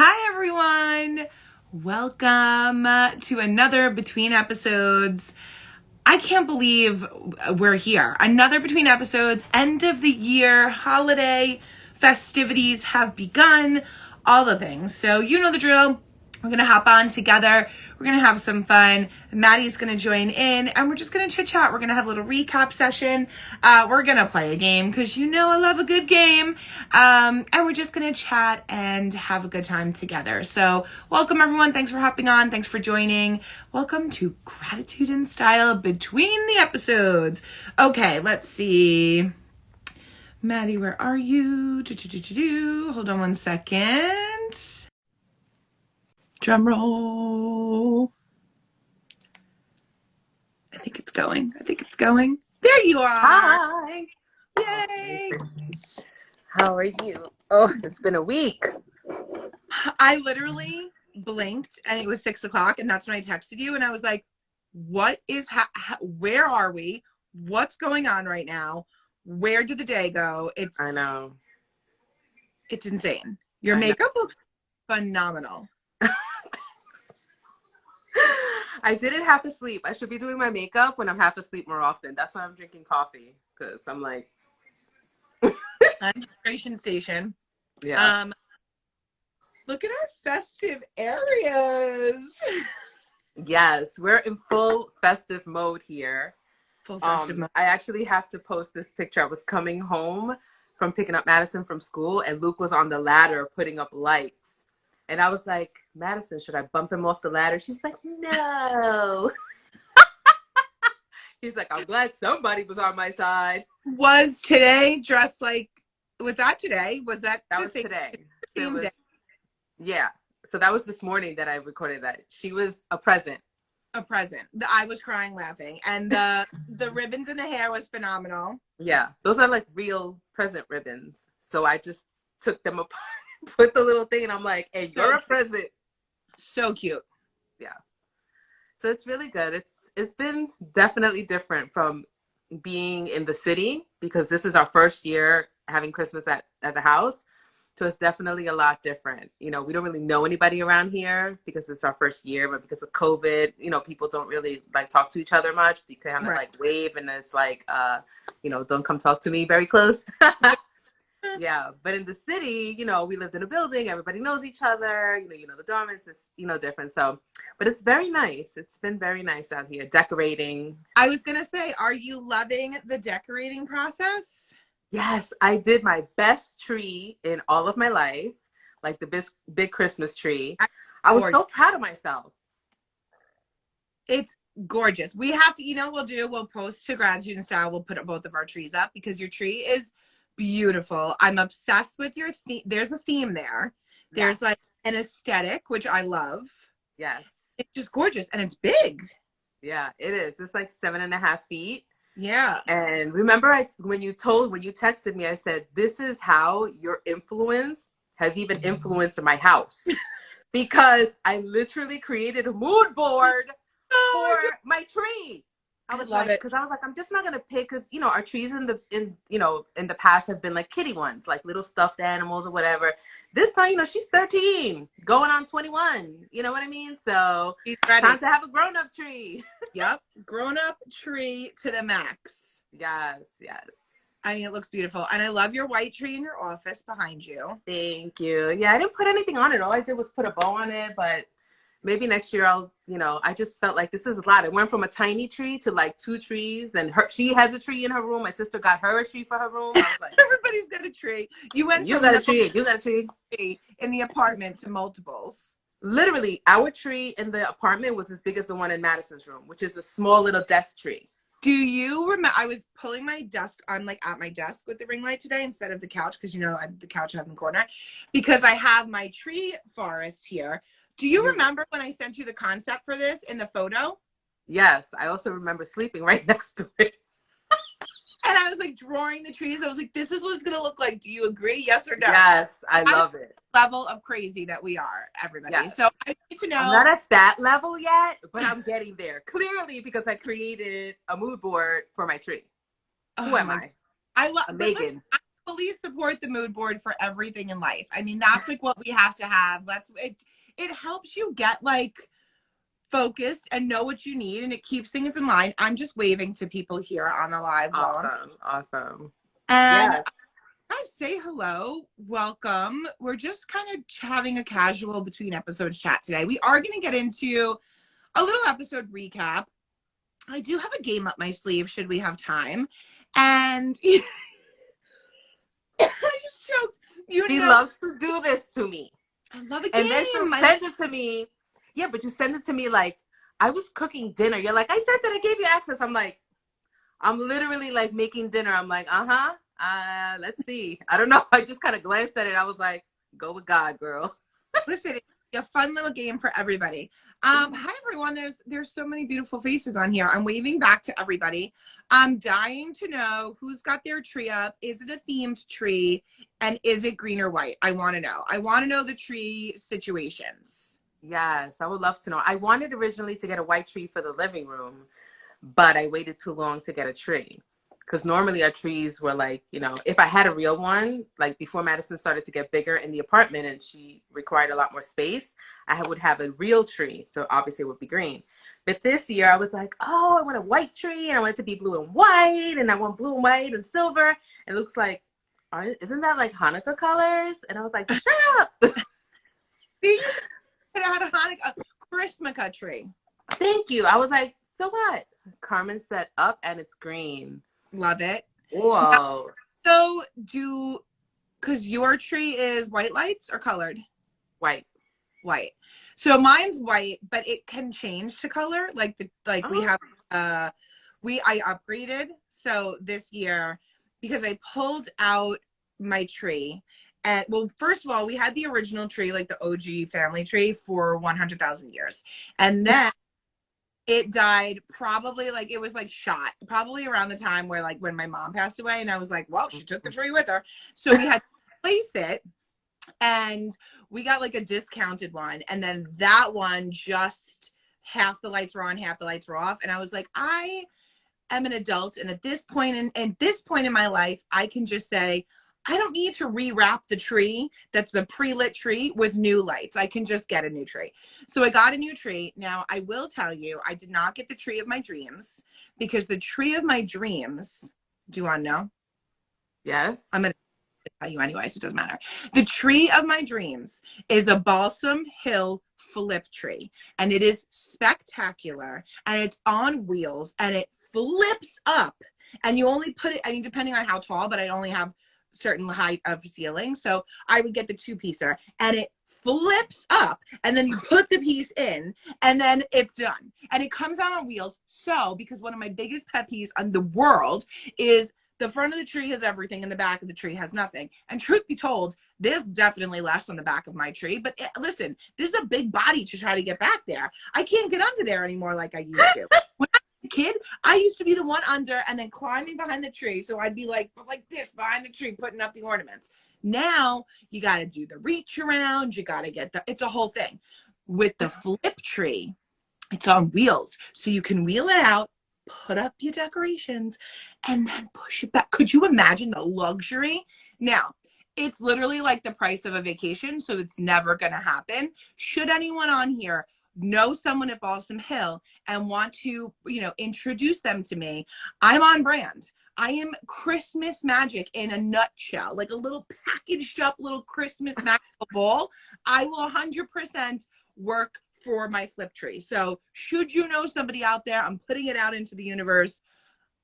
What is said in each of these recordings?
Hi, everyone. Welcome to another Between Episodes. I can't believe we're here. Another Between Episodes, end of the year, holiday, festivities have begun, all the things. So you know the drill. We're going to hop on together. We're going to have some fun. Maddie's going to join in and we're just going to chit chat. We're going to have a little recap session. We're going to play a game because you know I love a good game. And we're just going to chat and have a good time together. So welcome everyone. Thanks for hopping on. Thanks for joining. Welcome to Gratitude in Style Between the Episodes. Okay, let's see. Maddie, where are you? Hold on one second. Drum roll. I think it's going. There you are. Hi. Yay. How are you? Oh, it's been a week. I literally blinked and it was 6 o'clock and that's when I texted you and I was like, what is, where are we? What's going on right now? Where did the day go? I know. It's insane. Your makeup looks phenomenal. I didn't half asleep. I should be doing my makeup when I'm half asleep more often. That's why I'm drinking coffee, because I'm like Hydration station. Yeah. Look at our festive areas. Yes, we're in full festive mode here. Full festive mode. I actually have to post this picture. I was coming home from picking up Madison from school and Luke was on the ladder putting up lights. And I was like, Madison, should I bump him off the ladder? She's like, no. He's like, I'm glad somebody was on my side. Was today dressed like, was that today? Was that was today? So it was, yeah. So that was this morning that I recorded that. She was a present. A present. I was crying laughing. And the ribbons in the hair was phenomenal. Yeah. Those are like real present ribbons. So I just took them apart. Put the little thing and I'm like, hey, you're a present. So cute. Yeah. So it's really good. It's been definitely different from being in the city because this is our first year having Christmas at the house. So it's definitely a lot different. You know, we don't really know anybody around here because it's our first year, but because of COVID, you know, people don't really like talk to each other much. They kind of like wave and it's like, you know, don't come talk to me very close. Yeah, but in the city, you know, we lived in a building, everybody knows each other, you know the dormants, it's, you know, different. So, but it's very nice. It's been very nice out here decorating. I was going to say, are you loving the decorating process? Yes, I did my best tree in all of my life, like the big Christmas tree. I was so proud of myself. It's gorgeous. We have to, you know, we'll post to Gratitude in Style. We'll put both of our trees up because your tree is beautiful. I'm obsessed with your theme. There's a theme there. There's like an aesthetic, which I love. Yes. It's just gorgeous and it's big. Yeah, it is. It's like 7.5 feet. Yeah. And remember when you texted me, I said, this is how your influence has even influenced my house. Because I literally created a mood board for my tree. I was like, because I was like, I'm just not gonna pick, because you know our trees in the past have been like kitty ones, like little stuffed animals or whatever. This time, you know, she's 13, going on 21. You know what I mean? So time to have a grown-up tree. Yep, grown-up tree to the max. Yes, yes. I mean, it looks beautiful, and I love your white tree in your office behind you. Thank you. Yeah, I didn't put anything on it. All I did was put a bow on it, but maybe next year I'll, you know, I just felt like this is a lot. I went from a tiny tree to like 2 trees, and she has a tree in her room. My sister got her a tree for her room. I was like, everybody's got a tree. You got a tree in the apartment to multiples. Literally, our tree in the apartment was as big as the one in Madison's room, which is a small little desk tree. Do you remember? I was pulling my desk. I'm like at my desk with the ring light today instead of the couch because, you know, the couch I have in the corner because I have my tree forest here. Do you remember when I sent you the concept for this in the photo? Yes. I also remember sleeping right next to it. And I was like drawing the trees. I was like, this is what it's going to look like. Do you agree? Yes or no? Yes. I love it. Level of crazy that we are, everybody. Yes. So I need to know. I'm not at that level yet, but I'm getting there. Clearly because I created a mood board for my tree. Who am I? I love Megan. fully support the mood board for everything in life. I mean, that's like what we have to have. That's it. It helps you get like focused and know what you need, and it keeps things in line. I'm just waving to people here on the live while Awesome. and Yeah. I say hello, welcome. We're just kind of having a casual between episodes chat today. We are going to get into a little episode recap. I do have a game up my sleeve should we have time. And I just choked. You She know, loves to do this to me. I love a And then she'll game. send it to me. Yeah, but you send it to me like I was cooking dinner. You're like, I said that I gave you access. I'm like, I'm literally like making dinner. I'm like, let's see. I don't know. I just kind of glanced at it. I was like, go with God, girl. Listen, it's a fun little game for everybody. Hi everyone. There's so many beautiful faces on here. I'm waving back to everybody. I'm dying to know who's got their tree up. Is it a themed tree? And is it green or white? I want to know. I want to know the tree situations. Yes, I would love to know. I wanted originally to get a white tree for the living room, but I waited too long to get a tree. Because normally our trees were like, you know, if I had a real one, like before Madison started to get bigger in the apartment and she required a lot more space, I would have a real tree. So obviously it would be green. But this year I was like, oh, I want a white tree and I want it to be blue and white and I want blue and white and silver. And it looks like, isn't that like Hanukkah colors? And I was like, shut up. See, you could have had a Hanukkah, Christmas tree. Thank you. I was like, so what? Carmen said up and it's green. Love it. Whoa. So because your tree is white lights or colored? White. So mine's white, but it can change to color. We have I upgraded. So this year, because I pulled out my tree, and well, first of all, we had the original tree, like the OG family tree, for 100,000 years, and then it died probably like it was like shot probably around the time where like when my mom passed away, and I was like, well, she took the tree with her, so we had to replace it, and we got like a discounted one, and then that one just half the lights were on, half the lights were off, and I was like, I am an adult, and at this point in my life, I can just say I don't need to rewrap the tree that's the pre-lit tree with new lights. I can just get a new tree. So I got a new tree. Now, I will tell you, I did not get the tree of my dreams, because the tree of my dreams, do you want to know? Yes. I'm going to tell you anyway, so it doesn't matter. The tree of my dreams is a Balsam Hill flip tree, and it is spectacular, and it's on wheels, and it flips up, and you only put it, I mean, depending on how tall, but I only have certain height of ceiling, so I would get the two-piecer, and it flips up, and then you put the piece in, and then it's done, and it comes out on wheels. So because one of my biggest pet peeves in the world is the front of the tree has everything and the back of the tree has nothing, and truth be told, there's definitely less on the back of my tree, but listen, this is a big body to try to get back there. I can't get under there anymore like I used to. When I was a kid, I used to be the one under and then climbing behind the tree, so I'd be like this behind the tree putting up the ornaments. Now you got to do the reach around, you got to get it's a whole thing. With the flip tree, it's on wheels, so you can wheel it out, put up your decorations, and then push it back. Could you imagine the luxury? Now, it's literally like the price of a vacation, so it's never going to happen. Should anyone on here know someone at Balsam Hill and want to, introduce them to me, I'm on brand. I am Christmas magic in a nutshell, like a little packaged up little Christmas magical ball. I will 100% work for my flip tree. So should you know somebody out there, I'm putting it out into the universe.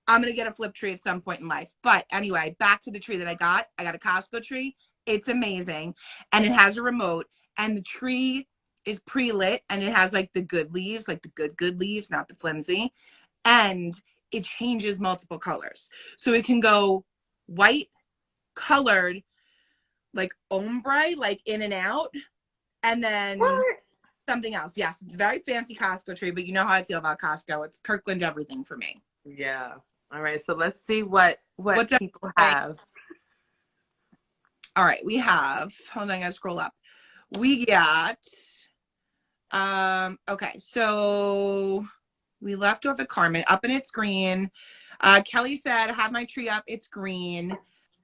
I'm going to get a flip tree at some point in life. But anyway, back to the tree that I got. I got a Costco tree. It's amazing. And it has a remote, and the tree is pre-lit, and it has like the good leaves, like the good leaves, not the flimsy. And it changes multiple colors. So it can go white, colored, like ombre, like in and out. And then something else. Yes, it's a very fancy Costco tree, but you know how I feel about Costco. It's Kirkland everything for me. Yeah. All right. So let's see what people have. All right. We have, hold on, I gotta scroll up. We got, okay. So we left off at Carmen, up and it's green. Kelly said, have my tree up. It's green.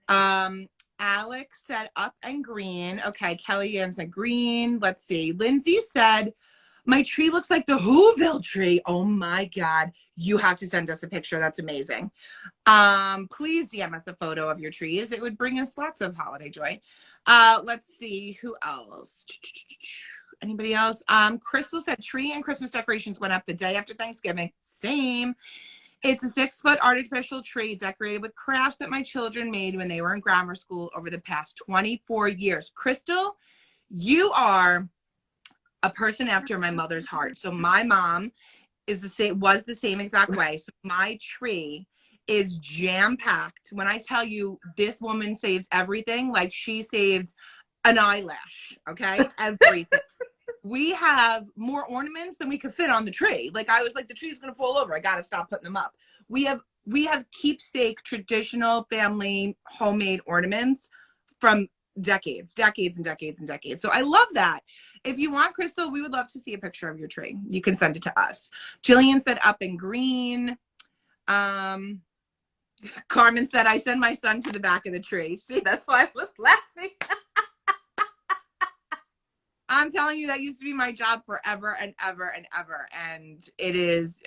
Um, Alex said up and green. Okay, Kelly Ann said green. Let's see. Lindsay said my tree looks like the Whoville tree. Oh my God. You have to send us a picture. That's amazing. Please DM us a photo of your trees. It would bring us lots of holiday joy. Let's see who else. Anybody else? Crystal said tree and Christmas decorations went up the day after Thanksgiving. Same. It's a 6-foot artificial tree decorated with crafts that my children made when they were in grammar school over the past 24 years. Crystal, you are a person after my mother's heart. So my mom was the same exact way. So my tree is jam packed. When I tell you this woman saved everything, like she saved an eyelash, okay? Everything. We have more ornaments than we could fit on the tree. Like I was like, the tree's gonna fall over. I gotta stop putting them up. We have keepsake traditional family homemade ornaments from decades and decades and decades. So I love that. If you want, Crystal, we would love to see a picture of your tree. You can send it to us. Jillian said up in green. Carmen said I send my son to the back of the tree. See, That's why I was laughing. I'm telling you, that used to be my job forever and ever and ever. And it is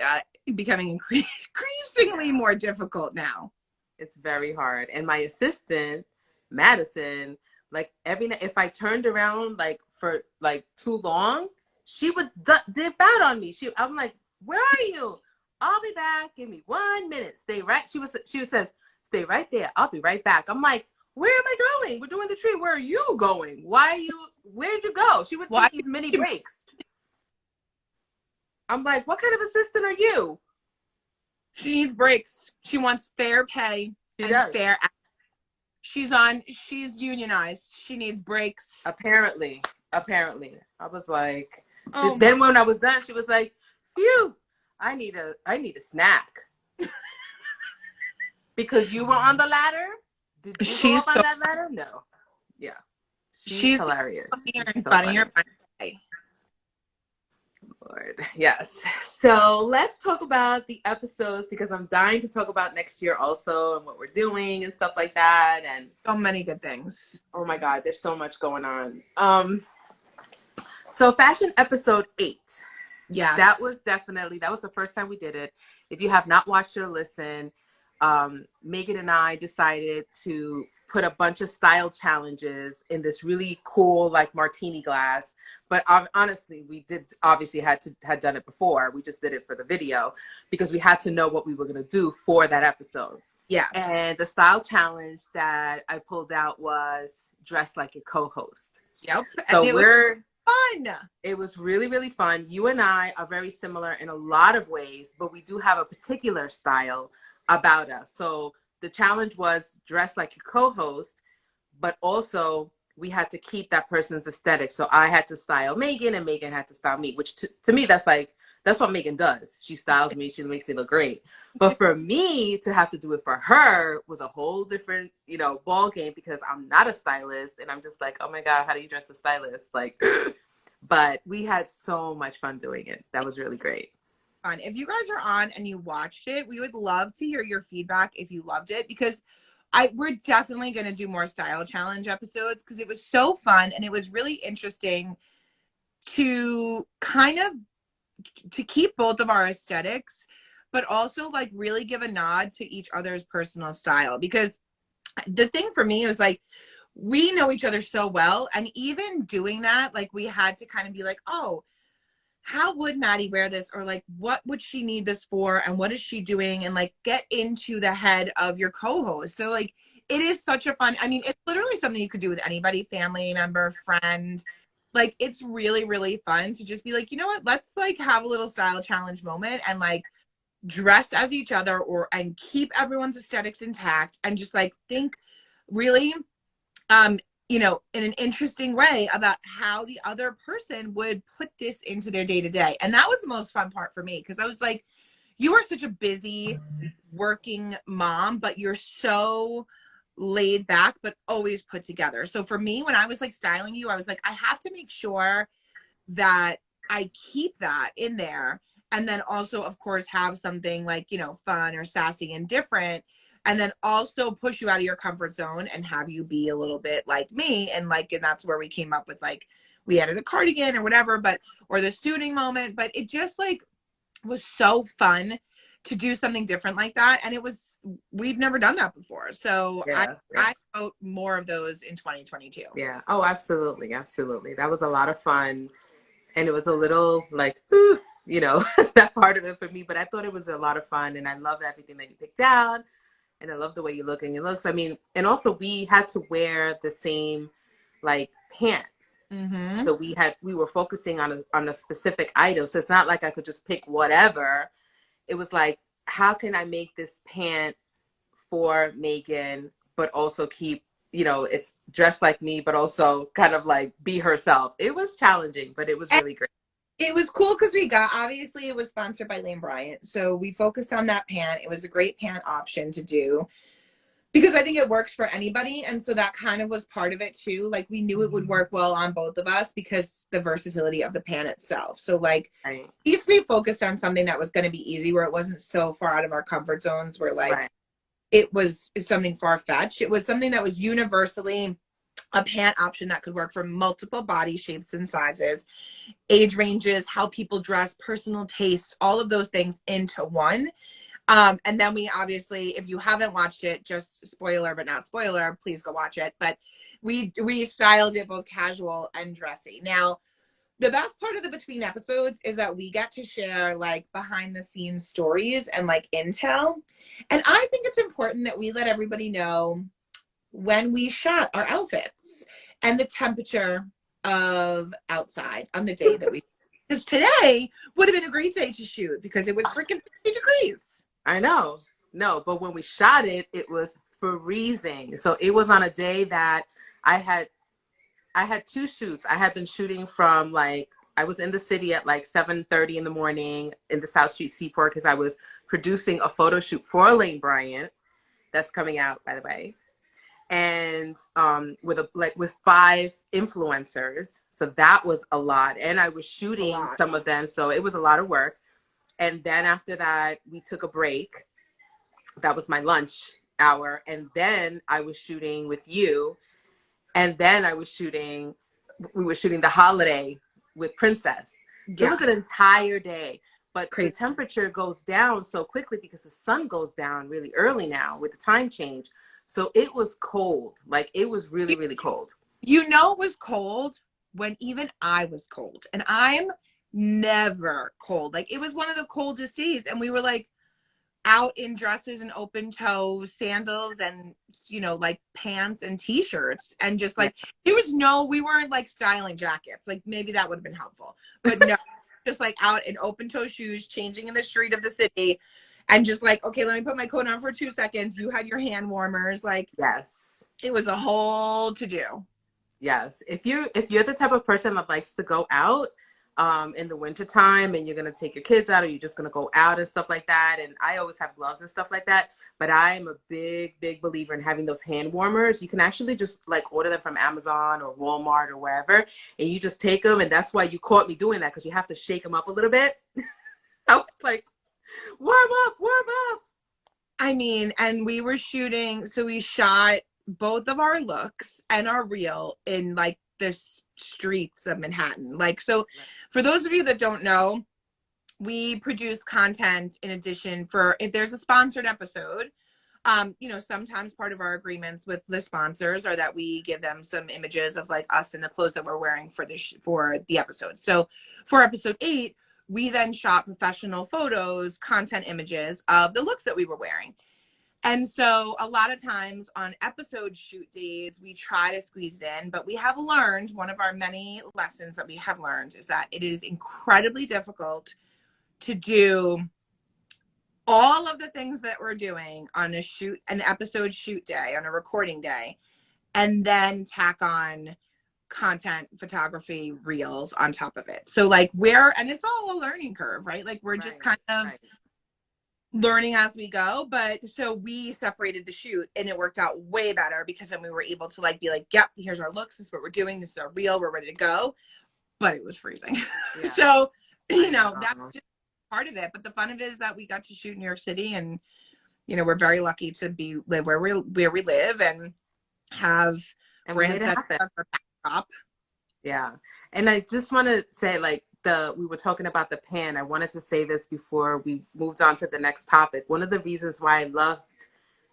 becoming increasingly more difficult now. It's very hard. And my assistant, Madison, like every night, if I turned around like for like too long, she would dip out on me. I'm like, where are you? I'll be back. Give me 1 minute. Stay right. She says, stay right there. I'll be right back. I'm like, where am I going? We're doing the tree. Where are you going? Where'd you go? She would take these mini breaks. I'm like, what kind of assistant are you? She needs breaks. She wants fair pay fair. She's unionized. She needs breaks. Apparently. I was like, then when I was done, she was like, phew, I need a snack. Because you were on the ladder? Did you go up on that ladder? No. Yeah. She's hilarious. She's so funnier. Lord. Yes. So let's talk about the episodes because I'm dying to talk about next year also and what we're doing and stuff like that. And so many good things. Oh my God, there's so much going on. So fashion episode 8. Yeah. That was the first time we did it. If you have not watched or listened, Megan and I decided to put a bunch of style challenges in this really cool like martini glass. But honestly, we had done it before. We just did it for the video because we had to know what we were going to do for that episode. Yeah. And the style challenge that I pulled out was dress like your co-host. Yep. So it was fun. It was really, really fun. You and I are very similar in a lot of ways, but we do have a particular style about us. So the challenge was dress like your co-host, but also we had to keep that person's aesthetic. So I had to style Megan and Megan had to style me, which to me, that's what Megan does. She styles me. She makes me look great. But for me to have to do it for her was a whole different, ball game because I'm not a stylist. And I'm just like, oh my God, how do you dress a stylist? Like, but we had so much fun doing it. That was really great. Fun. If you guys are on and you watched it, we would love to hear your feedback if you loved it because we're definitely going to do more style challenge episodes because it was so fun and it was really interesting to to keep both of our aesthetics, but also like really give a nod to each other's personal style. Because the thing for me was like, we know each other so well. And even doing that, like we had to kind of be like, oh, how would Maddie wear this? Or like, what would she need this for? And what is she doing? And like, get into the head of your co-host. So like, it is such a fun, it's literally something you could do with anybody, family member, friend. Like, it's really, really fun to just be like, you know what, let's like have a little style challenge moment and like dress as each other and keep everyone's aesthetics intact and just like think really, in an interesting way about how the other person would put this into their day to day. And that was the most fun part for me because I was like, you are such a busy working mom, but you're so laid back, but always put together. So for me, when I was like styling you, I was like, I have to make sure that I keep that in there. And then also, of course, have something like, fun or sassy and different and then also push you out of your comfort zone and have you be a little bit like me. And like, and that's where we came up with like, we added a cardigan or whatever, but, or the suiting moment, but it just like was so fun to do something different like that. And it was, we've never done that before. So Yeah, yeah. I vote more of those in 2022. Yeah. Oh, absolutely. Absolutely. That was a lot of fun. And it was a little like, ooh, you know, that part of it for me. But I thought it was a lot of fun. And I loved everything that you picked out. And I love the way you look and your looks. I mean, and also we had to wear the same like pant. Mm-hmm. So we were focusing on a specific item. So it's not like I could just pick whatever. It was like, how can I make this pant for Megan, but also keep, you know, it's dressed like me, but also kind of like be herself. It was challenging, but it was And really great. it was cool because we got, obviously it was sponsored by Lane Bryant. So we focused on that pant. It was a great pant option to do, because I think it works for anybody. And so that kind of was part of it too. Like we knew it would work well on both of us because the versatility of the pan itself. So like Right. we used to be focused on something that was going to be easy, where it wasn't so far out of our comfort zones, where like Right. it was something far-fetched. It was something that was universally a pant option that could work for multiple body shapes and sizes, age ranges, how people dress, personal tastes, all of those things into one. And then we obviously, if you haven't watched it, just spoiler but not spoiler, please go watch it. But we styled it both casual and dressy. Now, the best part of the between episodes is that we get to share like behind the scenes stories and like intel. And I think it's important that we let everybody know when we shot our outfits and the temperature of outside on the day that we, because today would have been a great day to shoot because it was freaking 50 degrees. I know. No, but when we shot it, it was freezing. So it was on a day that I had I had two shoots. I had been shooting from like I was in the city at like 7:30 in the morning in the South Street Seaport because I was producing a photo shoot for Lane Bryant that's coming out, by the way, and with five influencers. So that was a lot, and I was A shooting lot. some of them, so it was a lot of work. And then after that, we took a break. That was my lunch hour, and then I was shooting with you, and then we were shooting the holiday with Princess. So it Yeah. was an entire day. But the Crazy. temperature goes down so quickly because the sun goes down really early now with the time change. So it was cold. Like it was really, really cold. You know, it was cold when even I was cold, and I'm never cold. Like it was one of the coldest days, and we were like out in dresses and open toe sandals and, you know, like pants and t-shirts, and just Yeah. like there was no, we weren't like styling jackets. Like maybe that would have been helpful, but no, just like out in open toe shoes, changing in the street of the city, and just like, okay, let me put my coat on for 2 seconds. You had your hand warmers. Like Yes. it was a whole to do. Yes. If you're the type of person that likes to go out in the wintertime and you're gonna take your kids out or you're just gonna go out and stuff like that, and I always have gloves and stuff like that, but I am a big, big believer in having those hand warmers. You can actually just like order them from Amazon or Walmart or wherever, and you just take them, and that's why you caught me doing that, because you have to shake them up a little bit. I was like, warm up, warm up. I mean, and we were shooting, so we shot both of our looks and our reel in like the streets of Manhattan. Like, so for those of you that don't know, we produce content in addition for if there's a sponsored episode. You know, sometimes part of our agreements with the sponsors are that we give them some images of like us in the clothes that we're wearing for for the episode. So for episode 8, we then shot professional photos, content images of the looks that we were wearing. And so a lot of times on episode shoot days, we try to squeeze it in, but we have learned, one of our many lessons that we have learned is that it is incredibly difficult to do all of the things that we're doing on an episode shoot day, on a recording day, and then tack on content, photography, reels on top of it. So like and it's all a learning curve, right? Like we're just Right, kind of right. learning as we go. But so we separated the shoot and it worked out way better because then we were able to like be like, yep, here's our looks, this is what we're doing, this is our reel, we're ready to go. But it was freezing. Yeah. So, you know, that's just part of it. But the fun of it is that we got to shoot in New York City, and you know, we're very lucky to live where we live and have And we made brands it that happen. does our backdrop. Yeah. And I just want to say, like, we were talking about the pan. I wanted to say this before we moved on to the next topic. One of the reasons why I loved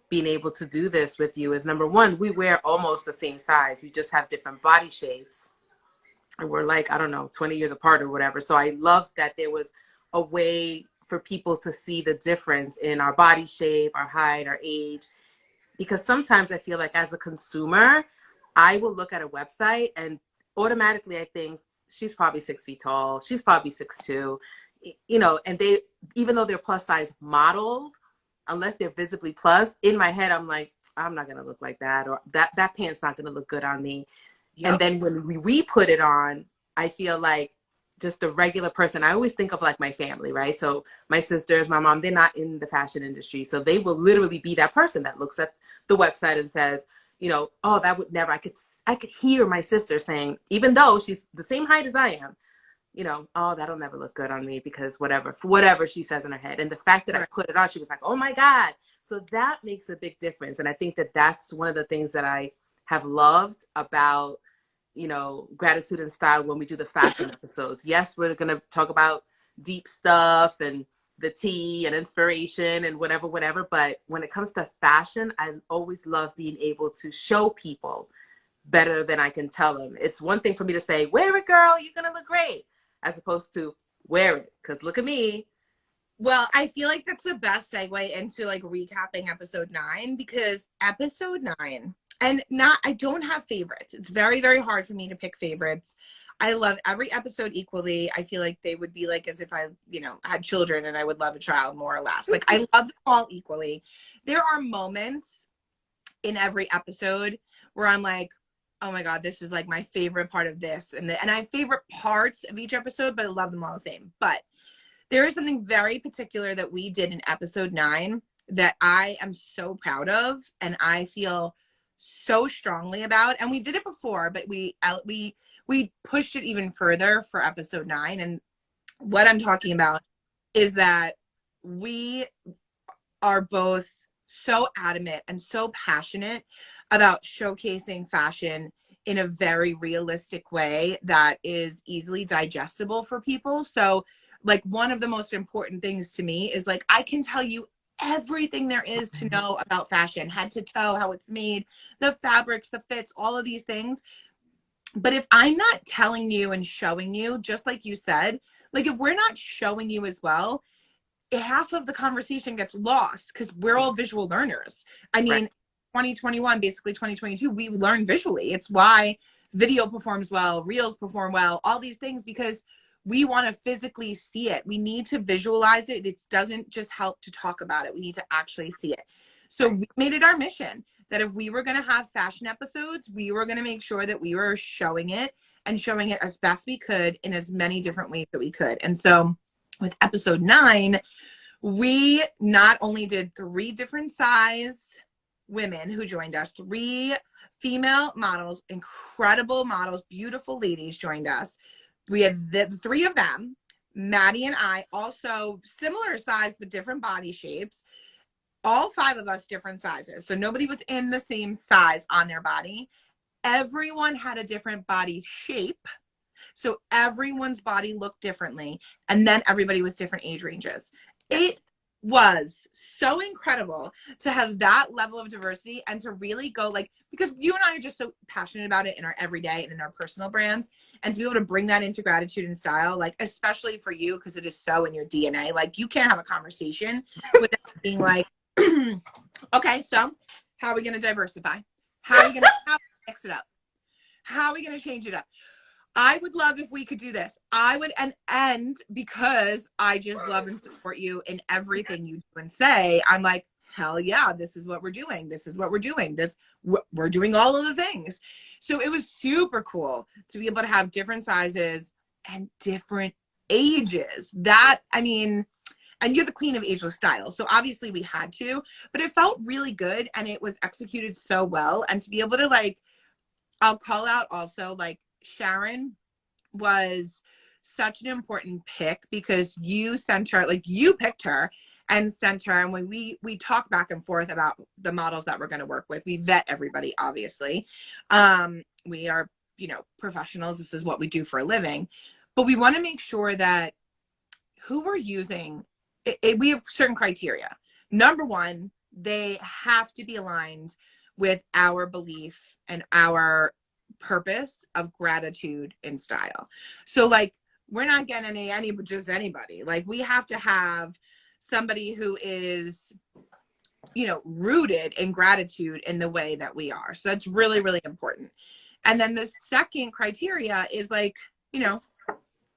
being able to do this with you is, number one, we wear almost the same size. We just have different body shapes. And we're like, I don't know, 20 years apart or whatever. So I loved that there was a way for people to see the difference in our body shape, our height, our age, because sometimes I feel like as a consumer, I will look at a website and automatically I think she's probably 6 feet tall, she's probably 6'2", you know, and they, even though they're plus size models, unless they're visibly plus, in my head I'm like, I'm not gonna look like that, or that pant's not gonna look good on me. And Yep. then when we put it on, I feel like just the regular person. I always think of like my family, right? So my sisters, my mom, they're not in the fashion industry. So they will literally be that person that looks at the website and says, you know, oh, that would never, I could hear my sister saying, even though she's the same height as I am, you know, oh, that'll never look good on me because whatever, for whatever she says in her head. And the fact that I Right. put it on, she was like, oh my God. So that makes a big difference. And I think that that's one of the things that I have loved about, you know, Gratitude and Style when we do the fashion episodes. Yes, we're going to talk about deep stuff and the tea and inspiration and whatever, whatever. But when it comes to fashion, I always love being able to show people better than I can tell them. It's one thing for me to say, wear it, girl, you're going to look great, as opposed to wear it, because look at me. Well, I feel like that's the best segue into like recapping episode 9, because episode 9, and not, I don't have favorites. It's very, very hard for me to pick favorites. I love every episode equally. I feel like they would be like as if I, you know, had children and I would love a child more or less. Like I love them all equally. There are moments in every episode where I'm like, oh my God, this is like my favorite part of this. And I have favorite parts of each episode, but I love them all the same. But there is something very particular that we did in episode 9 that I am so proud of and I feel so strongly about. And we did it before, but we pushed it even further for episode 9. And what I'm talking about is that we are both so adamant and so passionate about showcasing fashion in a very realistic way that is easily digestible for people. So like one of the most important things to me is like I can tell you everything there is to know about fashion, head to toe, how it's made, the fabrics, the fits, all of these things. But if I'm not telling you and showing you, just like you said, like if we're not showing you as well, half of the conversation gets lost because we're all visual learners. I Right. mean, 2021, basically 2022, we learn visually. It's why video performs well, reels perform well, all these things, because we want to physically see it. We need to visualize it. It doesn't just help to talk about it. We need to actually see it. So Right. we made it our mission that if we were going to have fashion episodes, we were going to make sure that we were showing it and showing it as best we could in as many different ways that we could. And so with episode 9, we not only did 3 different size women who joined us, 3 female models, incredible models, beautiful ladies joined us. We had the 3 of them, Maddie and I, also similar size but different body shapes. All 5 of us different sizes. So nobody was in the same size on their body. Everyone had a different body shape. So everyone's body looked differently. And then everybody was different age ranges. Yes. It was so incredible to have that level of diversity and to really go like, because you and I are just so passionate about it in our everyday and in our personal brands, and to be able to bring that into Gratitude and Style, like especially for you because it is so in your DNA. Like you can't have a conversation without being like, okay, so how are we going to diversify? How are we going to mix it up? How are we going to change it up? I would love if we could do this. I would, and because I just love and support you in everything you do and say, I'm like, hell yeah, this is what we're doing. This is what we're doing. We're doing all of the things. So it was super cool to be able to have different sizes and different ages. That, I mean, and you're the queen of ageless style. So obviously we had to, but it felt really good and it was executed so well. And to be able to like, I'll call out also like Sharon was such an important pick because you sent her, like you picked her and center. And when we talk back and forth about the models that we're going to work with, we vet everybody, obviously. We are, you know, professionals. This is what we do for a living. But we want to make sure that who we're using, we have certain criteria. Number one, they have to be aligned with our belief and our purpose of gratitude and style. So like, we're not getting any just anybody. Like, we have to have somebody who is, you know, rooted in gratitude in the way that we are. So that's really, really important. And then the second criteria is like, you know,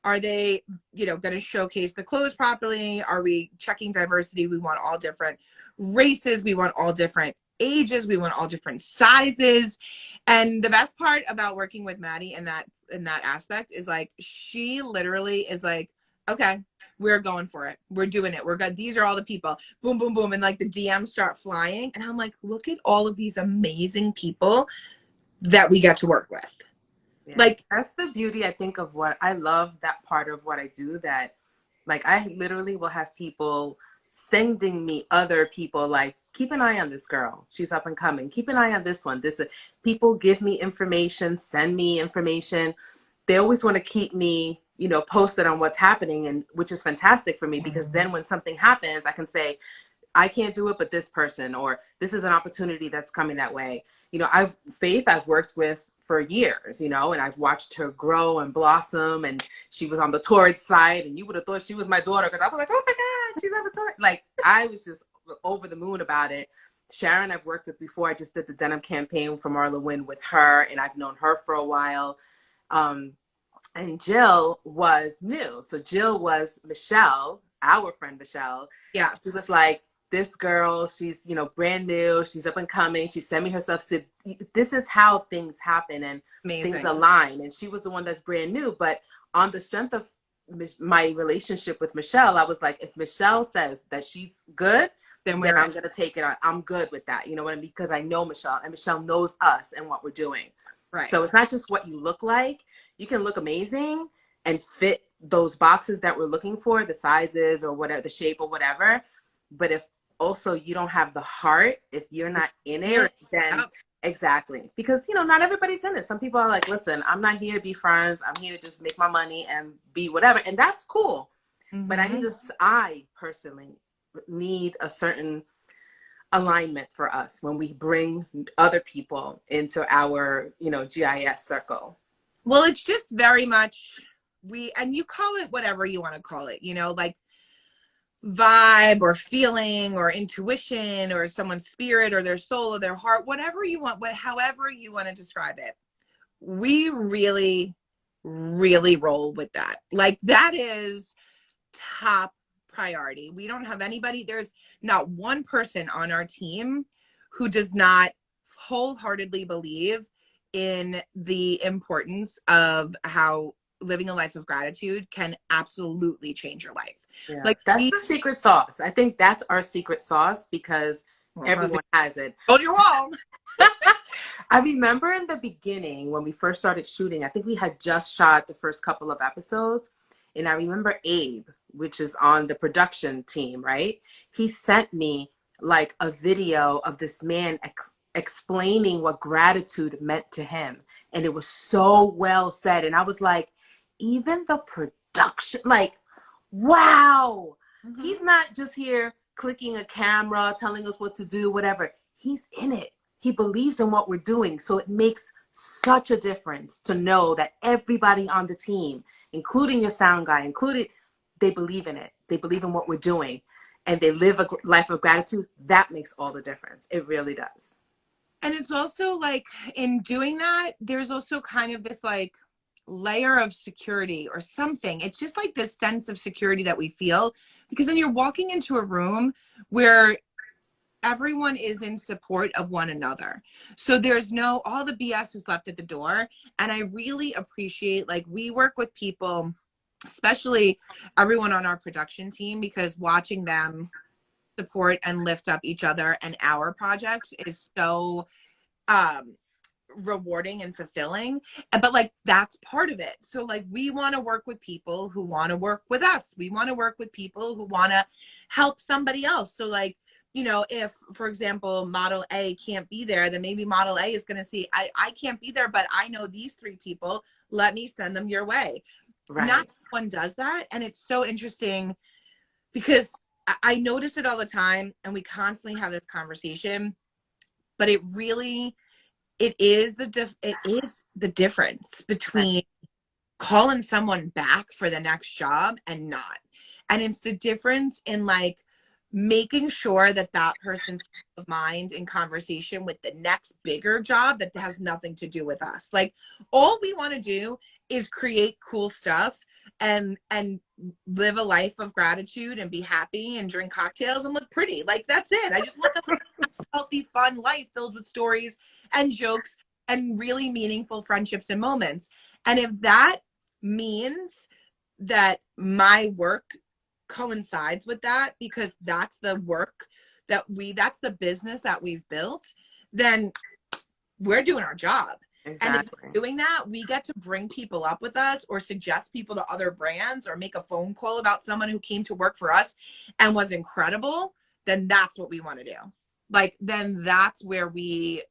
are they, you know, going to showcase the clothes properly? Are we checking diversity? We want all different races. We want all different ages. We want all different sizes. And the best part about working with Maddie in that aspect is like, she literally is like, okay, we're going for it. We're doing it. We're good. These are all the people. Boom, boom, boom. And like the DMs start flying. And I'm like, look at all of these amazing people that we get to work with. Yeah. Like, that's the beauty, I think, of what I love, that part of what I do, that like I literally will have people sending me other people like, keep an eye on this girl, she's up and coming, keep an eye on this one. This people give me information, send me information. They always want to keep me, you know, posted on what's happening, and which is fantastic for me, because then when something happens, I can say, I can't do it, but this person, or this is an opportunity that's coming that way. You know, I've worked with for years, you know, and I've watched her grow and blossom, and she was on the Torrid side, and you would have thought she was my daughter, because I was like, oh my God, she's on the Torrid. Like, I was just over the moon about it. Sharon, I've worked with before. I just did the denim campaign for Marla Wynn with her, and I've known her for a while. And Jill was new. So Jill was Michelle, our friend Michelle. yes. She was like, this girl, she's, you know, brand new, she's up and coming, she's sending herself to, this is how things happen, and Amazing. things align. And she was the one that's brand new. But on the strength of my relationship with Michelle, I was like, if Michelle says that she's good, then I'm going to take it. I'm good with that. You know what I mean? Because I know Michelle, and Michelle knows us and what we're doing. Right. So it's not just what you look like. You can look amazing and fit those boxes that we're looking for, the sizes or whatever, the shape or whatever. But if also you don't have the heart, if you're not in it, then exactly. Because, you know, not everybody's in it. Some people are like, listen, I'm not here to be friends. I'm here to just make my money and be whatever. And that's cool. Mm-hmm. But I personally need a certain alignment for us when we bring other people into our, you know, GIS circle. Well, it's just very much and you call it whatever you want to call it, you know, like vibe or feeling or intuition or someone's spirit or their soul or their heart, whatever you want, however you want to describe it. We really, really roll with that. Like, that is top priority. We don't have anybody, there's not one person on our team who does not wholeheartedly believe in the importance of how living a life of gratitude can absolutely change your life. Yeah. Like, that's the secret sauce. I think that's our secret sauce, because everyone has it. Oh, you're wrong. I remember in the beginning when we first started shooting, I think we had just shot the first couple of episodes. And I remember Abe, which is on the production team, right? He sent me like a video of this man explaining what gratitude meant to him. And it was so well said. And I was like, even the production, like, wow, he's not just here clicking a camera, telling us what to do, whatever. He's in it. He believes in what we're doing. So it makes such a difference to know that everybody on the team, including your sound guy, they believe in it. They believe in what we're doing, and they live a life of gratitude. That makes all the difference. It really does. And it's also like, in doing that, there's also kind of this like layer of security or something. It's just like this sense of security that we feel, because then you're walking into a room where everyone is in support of one another. So there's all the BS is left at the door. And I really appreciate, like, we work with people, especially everyone on our production team, because watching them support and lift up each other and our projects is so rewarding and fulfilling. But like that's part of it. So like we want to work with people who want to work with us. We want to work with people who want to help somebody else. So like, you know, if for example model A can't be there, then maybe model A is going to see I can't be there, but I know these 3 people, let me send them your way. Right. Not everyone does that, and it's so interesting because I notice it all the time, and we constantly have this conversation, but it is the difference between calling someone back for the next job and not. And it's the difference in like making sure that that person's of mind in conversation with the next bigger job that has nothing to do with us. Like all we want to do is create cool stuff and live a life of gratitude and be happy and drink cocktails and look pretty. Like that's it. I just want a healthy, fun life filled with stories and jokes and really meaningful friendships and moments. And if that means that my work coincides with that, because that's the work that's the business that we've built, then we're doing our job. Exactly. And if we're doing that, we get to bring people up with us or suggest people to other brands or make a phone call about someone who came to work for us and was incredible, then that's what we want to do. Like, then that's where we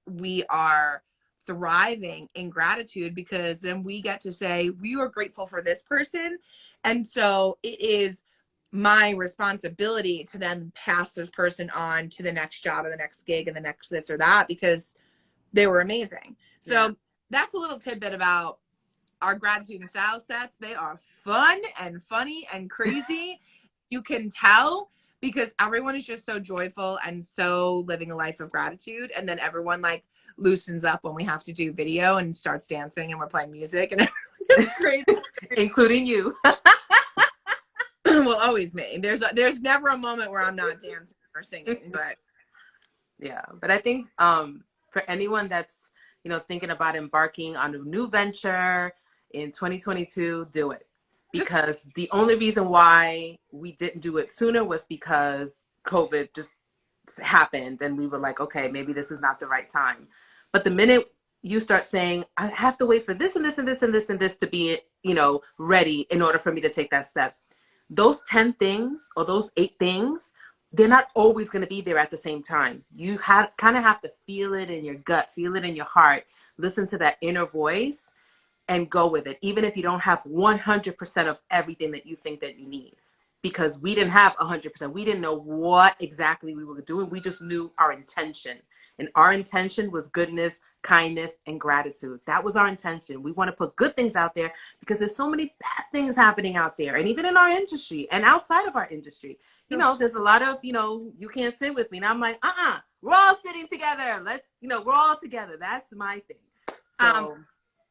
are thriving in gratitude, because then we get to say we were grateful for this person. And so it is my responsibility to then pass this person on to the next job and the next gig and the next this or that, because they were amazing. So that's a little tidbit about our gratitude and style sets. They are fun and funny and crazy. You can tell because everyone is just so joyful and so living a life of gratitude. And then everyone like loosens up when we have to do video and starts dancing and we're playing music and it's crazy. Including you. Well, always me. There's never a moment where I'm not dancing or singing, but yeah. But I think for anyone that's, you know, thinking about embarking on a new venture in 2022, do it. Because the only reason why we didn't do it sooner was because COVID just happened and we were like, okay, maybe this is not the right time. But the minute you start saying, I have to wait for this and this and this and this and this to be, you know, ready in order for me to take that step, those 10 things or those 8 things, they're not always going to be there at the same time. You kind of have to feel it in your gut, feel it in your heart, listen to that inner voice and go with it. Even if you don't have 100% of everything that you think that you need, because we didn't have 100%. We didn't know what exactly we were doing. We just knew our intention. And our intention was goodness, kindness, and gratitude. That was our intention. We want to put good things out there because there's so many bad things happening out there. And even in our industry and outside of our industry, you know, there's a lot of, you know, you can't sit with me. And I'm like, we're all sitting together. Let's, you know, we're all together. That's my thing. So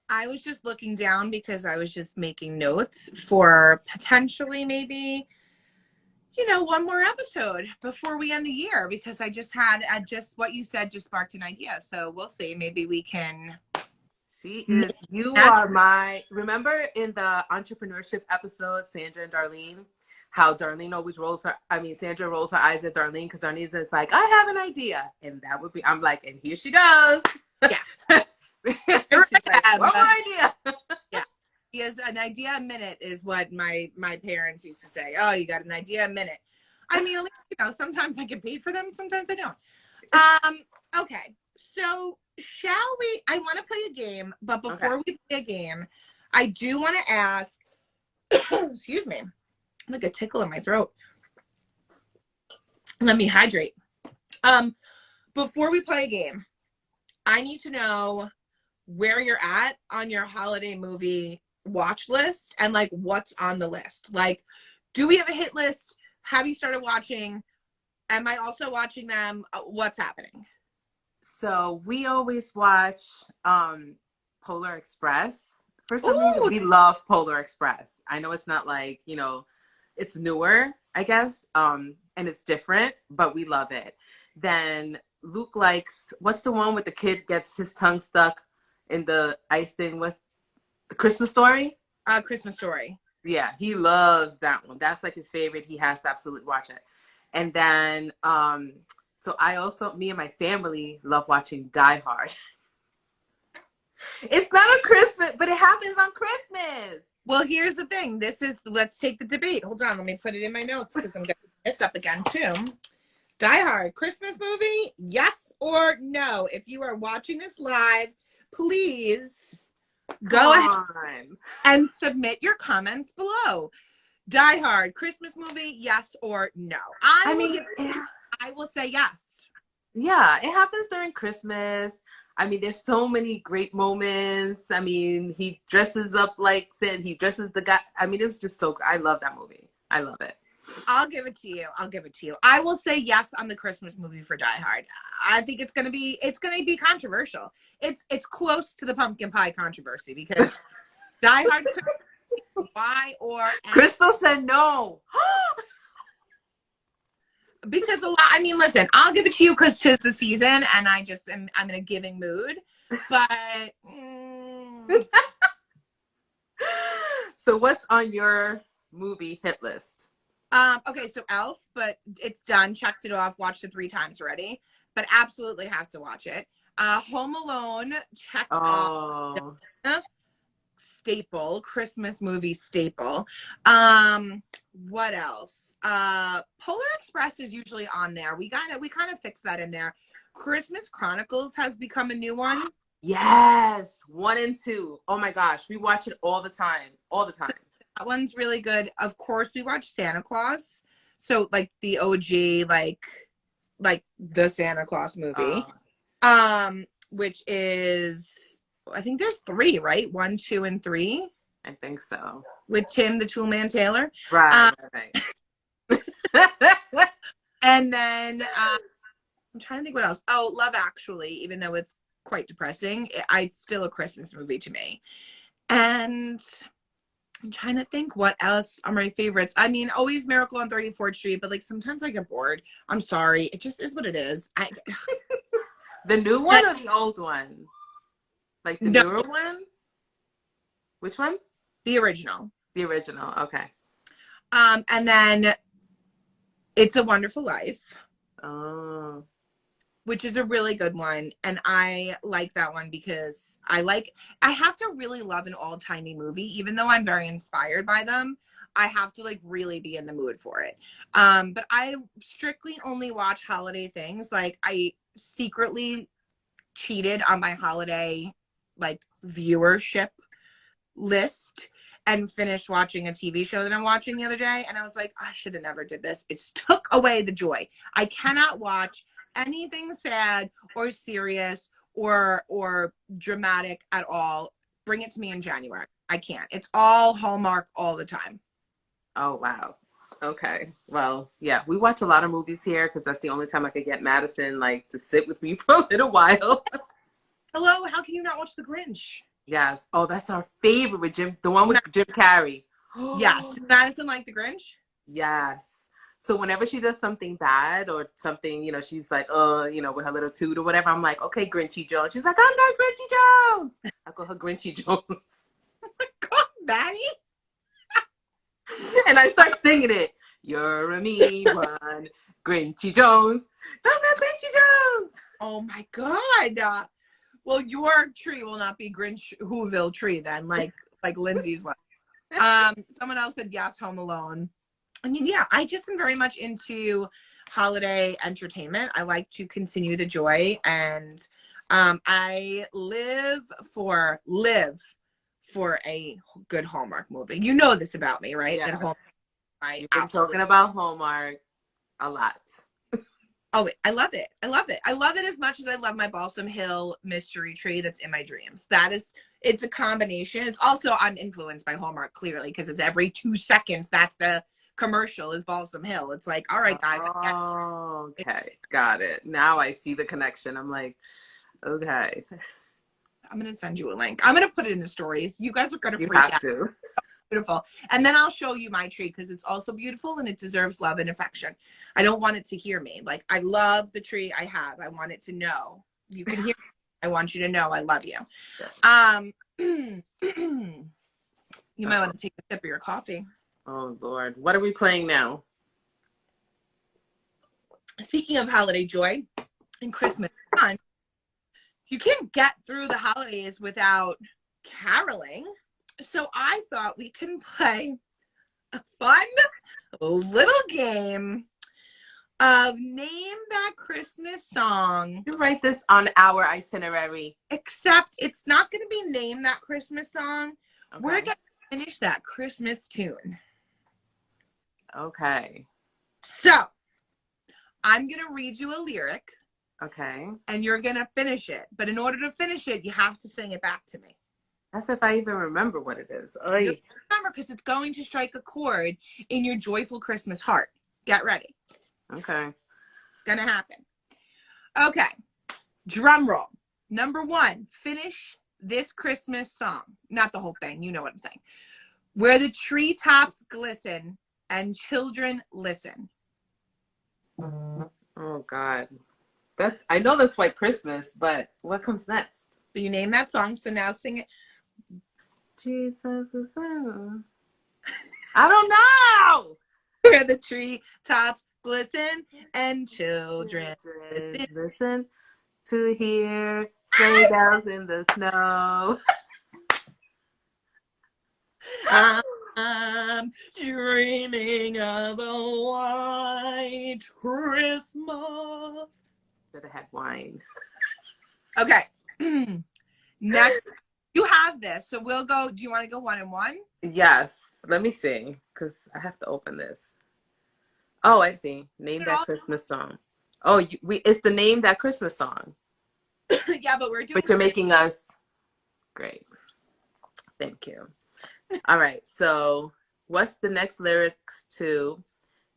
I was just looking down because I was just making notes for potentially maybe, you know, one more episode before we end the year, because I just had just what you said just sparked an idea. So we'll see. Maybe we can. You are my, remember in the entrepreneurship episode, Sandra and Darlene, how Darlene always Sandra rolls her eyes at Darlene because Darlene is like, I have an idea. And that would be, I'm like, and here she goes. Yeah. She's like, one more idea. Yeah. Yes, an idea a minute is what my parents used to say. Oh, you got an idea a minute. I mean, you know, sometimes I get paid for them, sometimes I don't. Okay. So shall we? I want to play a game, but before we play a game, I do want to ask. Excuse me, like a tickle in my throat. Let me hydrate. Before we play a game, I need to know where you're at on your holiday movie watch list and like what's on the list. Like, do we have a hit list? Have you started watching? Am I also watching them? What's happening? So we always watch Polar Express. For some reason, we love Polar Express. I know it's not like, you know, it's newer, I guess, and it's different, but we love it. Then Luke likes, what's the one with the kid gets his tongue stuck in the ice thing with the Christmas Story? Christmas Story. Yeah, he loves that one. That's like his favorite. He has to absolutely watch it. And then, so I also, me and my family love watching Die Hard. It's not on Christmas, but it happens on Christmas. Well, here's the thing. Let's take the debate. Hold on, let me put it in my notes because I'm going to this up again too. Die Hard, Christmas movie, yes or no? If you are watching this live, please go ahead and submit your comments below. Die Hard, Christmas movie, yes or no? I will say yes. Yeah, it happens during Christmas. I mean, there's so many great moments. I mean, he dresses up like Sid. He dresses the guy. I mean, it was just so. I love that movie. I love it. I'll give it to you. I will say yes on the Christmas movie for Die Hard. I think it's gonna be controversial. It's close to the pumpkin pie controversy because Die Hard. Why or Crystal said no. Because I mean, listen, I'll give it to you because 'tis the season, and I'm in a giving mood. But So, what's on your movie hit list? okay, so Elf, but it's done. Checked it off. Watched it 3 times already, but absolutely have to watch it. Home Alone, checked off. Staple, Christmas movie staple. What else? Polar Express is usually on there. We kind of fixed that in there. Christmas Chronicles has become a new one. Yes, 1 and 2. Oh my gosh, we watch it all the time. That one's really good. Of course, we watch Santa Claus. So like the OG, like the Santa Claus movie. Which is, I think there's 3, right? 1, 2, and 3. I think so. With Tim the Toolman Taylor. Right. And then I'm trying to think what else. Oh, Love Actually, even though it's quite depressing, it's still a Christmas movie to me. And I'm trying to think what else are my favorites. I mean, always Miracle on 34th Street, but like sometimes I get bored. I'm sorry. It just is what it is. The new one or the old one? Like the newer one? Which one? The original. The original. Okay. And then It's a Wonderful Life. Oh. Which is a really good one. And I like that one because I have to really love an old-timey movie, even though I'm very inspired by them. I have to like really be in the mood for it. But I strictly only watch holiday things. Like I secretly cheated on my holiday like viewership list and finished watching a TV show that I'm watching the other day. And I was like, I should have never did this. It took away the joy. I cannot watch anything sad or serious or dramatic at all. Bring it to me in January. I can't. It's all Hallmark all the time. Oh, wow. Okay. Well, yeah, we watch a lot of movies here because that's the only time I could get Madison like to sit with me for a little while. Hello, how can you not watch The Grinch? Yes. Oh, that's our favorite with Jim Carrey. Yes. Madison like The Grinch? Yes. So whenever she does something bad or something, you know, she's like, with her little toot or whatever, I'm like, okay, Grinchy Jones. She's like, I'm not Grinchy Jones. I call her Grinchy Jones. Oh my God, Maddie. And I start singing it. You're a mean one, Grinchy Jones. I'm not Grinchy Jones. Oh my God. Well, your tree will not be Grinch Whoville tree then, like Lindsay's one. Someone else said yes, Home Alone. I mean, yeah, I just am very much into holiday entertainment. I like to continue the joy, and I live for a good Hallmark movie. You know this about me, right? Yes. That Hallmark, You've been talking about Hallmark a lot. Oh, I love it. I love it as much as I love my Balsam Hill mystery tree that's in my dreams. It's a combination. It's also, I'm influenced by Hallmark clearly because it's every 2 seconds. That's the commercial is Balsam Hill. It's like, all right, guys. Oh, okay. Got it. Now I see the connection. I'm like, okay. I'm going to send you a link. I'm going to put it in the stories. You guys are going to freak out. You have to. Beautiful. And then I'll show you my tree because it's also beautiful and it deserves love and affection. I don't want it to hear me. Like, I love the tree I have. I want it to know. You can hear me. I want you to know I love you. You might want to take a sip of your coffee. Oh, Lord. What are we playing now? Speaking of holiday joy and Christmas fun, you can't get through the holidays without caroling. So I thought we can play a fun little game of Name That Christmas Song. You write this on our itinerary. Except it's not going to be Name That Christmas Song. Okay. We're going to finish that Christmas tune. Okay. So I'm going to read you a lyric. Okay. And you're going to finish it. But in order to finish it, you have to sing it back to me. That's if I even remember what it is. You'll remember, because it's going to strike a chord in your joyful Christmas heart. Get ready. Okay. Gonna happen. Okay. Drum roll. Number 1, finish this Christmas song. Not the whole thing. You know what I'm saying. Where the treetops glisten and children listen. Oh, God. I know that's White Christmas, but what comes next? So you name that song. So now sing it. Jesus is I don't know. Where the treetops glisten and children listen to hear sleigh bells in the snow. I'm dreaming of a white Christmas. Should have had wine. Okay. Next, you have this, so we'll go. Do you want to go 1 and 1? Yes. Let me see, because I have to open this. Oh, I see. Name that Christmas song. Oh, it's the Name That Christmas song. Yeah, but we're doing. But you're making us. Great. Thank you. All right. So, what's the next lyrics to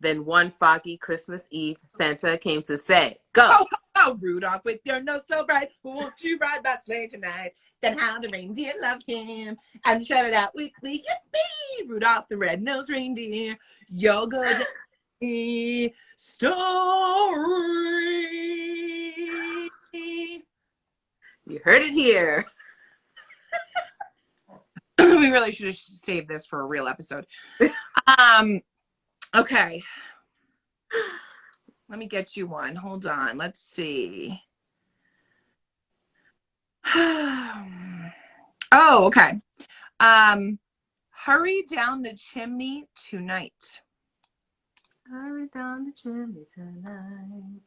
"Then one foggy Christmas Eve, Santa came to say"? Go. Oh, oh, Rudolph, with your nose so bright, won't you ride that sleigh tonight? Then how the reindeer loved him and shouted out weekly, yippee! Rudolph the red-nosed reindeer, you're good story. You heard it here. We really should have saved this for a real episode. Okay. Let me get you one. Hold on. Let's see. Oh, okay. Hurry down the chimney tonight. Hurry down the chimney tonight.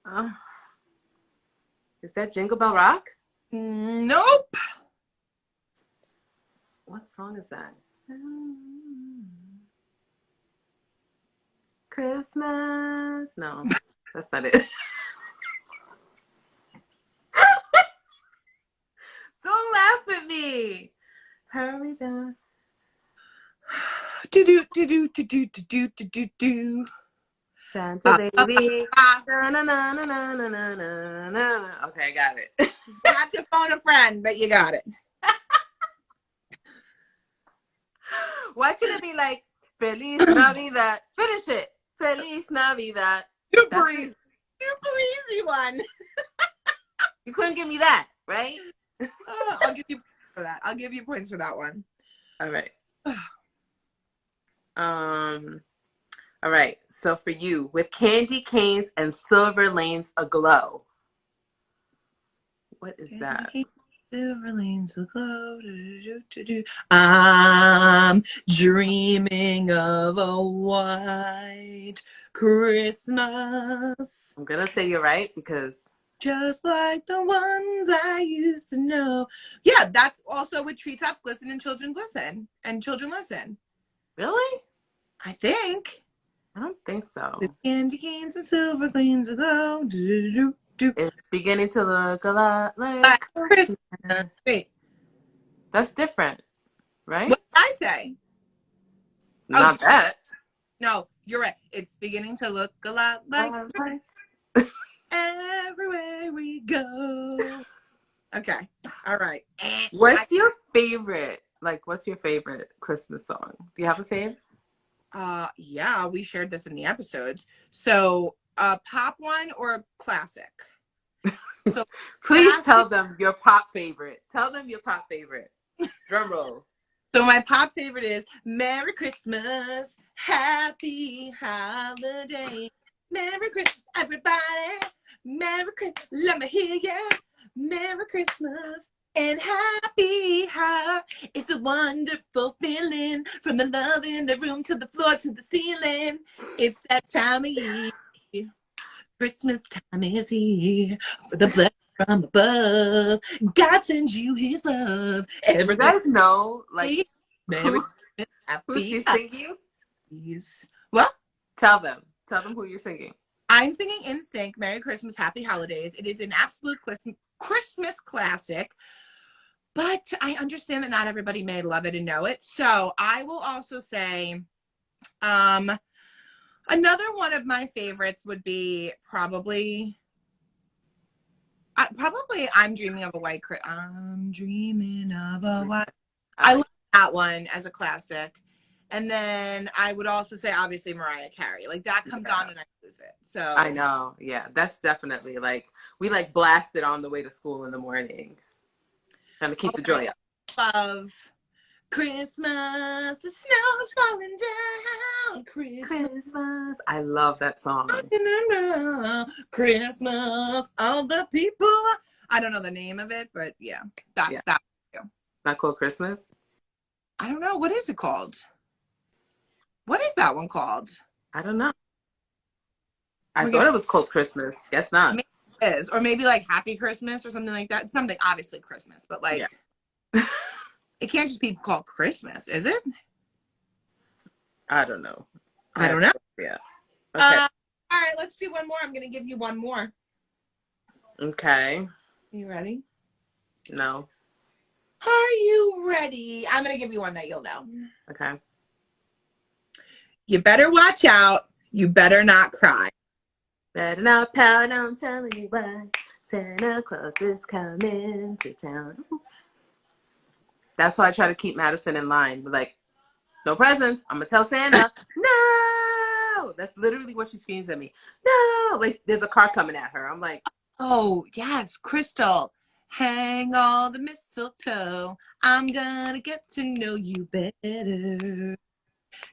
Oh. Is that Jingle Bell Rock? Nope. What song is that? Christmas. No, that's not it. Don't laugh at me. Hurry down. Do do do do do do do do do do. Santa baby. Na, na, na, na, na, na, na, na. Okay, I got it. You had to phone a friend, but you got it. Why couldn't it be like Feliz Navidad? Finish it. Feliz Navidad. Super easy one. You couldn't give me that, right? I'll give you points for that. I'll give you points for that one. All right. All right. So for you, with candy canes and silver lanes aglow. What is that? Silver lanes aglow. I'm dreaming of a white Christmas. I'm gonna say you're right because just like the ones I used to know. Yeah, that's also with treetops glisten and children listen. Really? I think. I don't think so. With candy canes and silver lanes aglow. It's beginning to look a lot like Christmas. Wait. That's different, right? What did I say? Not that. No, you're right. It's beginning to look a lot like everywhere we go. Okay. All right. What's your favorite Christmas song? Do you have a favorite? Yeah, we shared this in the episodes. So, pop one or classic? So, please tell them your pop favorite. Tell them your pop favorite. Drum roll. So my pop favorite is Merry Christmas, Happy Holiday, Merry Christmas, everybody. Merry Christmas. Let me hear ya. Merry Christmas and happy high. It's a wonderful feeling from the love in the room to the floor to the ceiling. It's that time of year. Christmas time is here for the blessing from above. God sends you his love. You guys know, like, Merry who Christmas, who she's happy singing? holidays. Well, Tell them who you're singing. I'm singing in sync. Merry Christmas, happy holidays. It is an absolute Christmas classic, but I understand that not everybody may love it and know it. So I will also say, another one of my favorites would be probably I'm dreaming of a white Christmas. I'm dreaming of a white. I love that one as a classic. And then I would also say, obviously, Mariah Carey. Like, that comes on and I lose it. So I know. Yeah, that's definitely, like, we, like, blast it on the way to school in the morning. Trying to keep the joy up. Love Christmas, the snow's falling down. Christmas. I love that song. Christmas, all the people. I don't know the name of it, but yeah, that's that. Not called Christmas? I don't know. What is it called? What is that one called? I don't know. I thought it was called Christmas. Guess not. Maybe it is. Or maybe like Happy Christmas or something like that. Something, obviously Christmas, but like it can't just be called Christmas, is it? I don't know. I don't know. Yeah. Okay. All right, let's do one more. I'm going to give you one more. Okay. You ready? No. Are you ready? I'm going to give you one that you'll know. Okay. You better watch out. You better not cry. Better not pout, I'm telling you why. Santa Claus is coming to town. That's why I try to keep Madison in line. But like, no presents. I'm going to tell Santa, no. That's literally what she screams at me. No. Like, there's a car coming at her. I'm like, oh, yes, Crystal. Hang all the mistletoe. I'm going to get to know you better.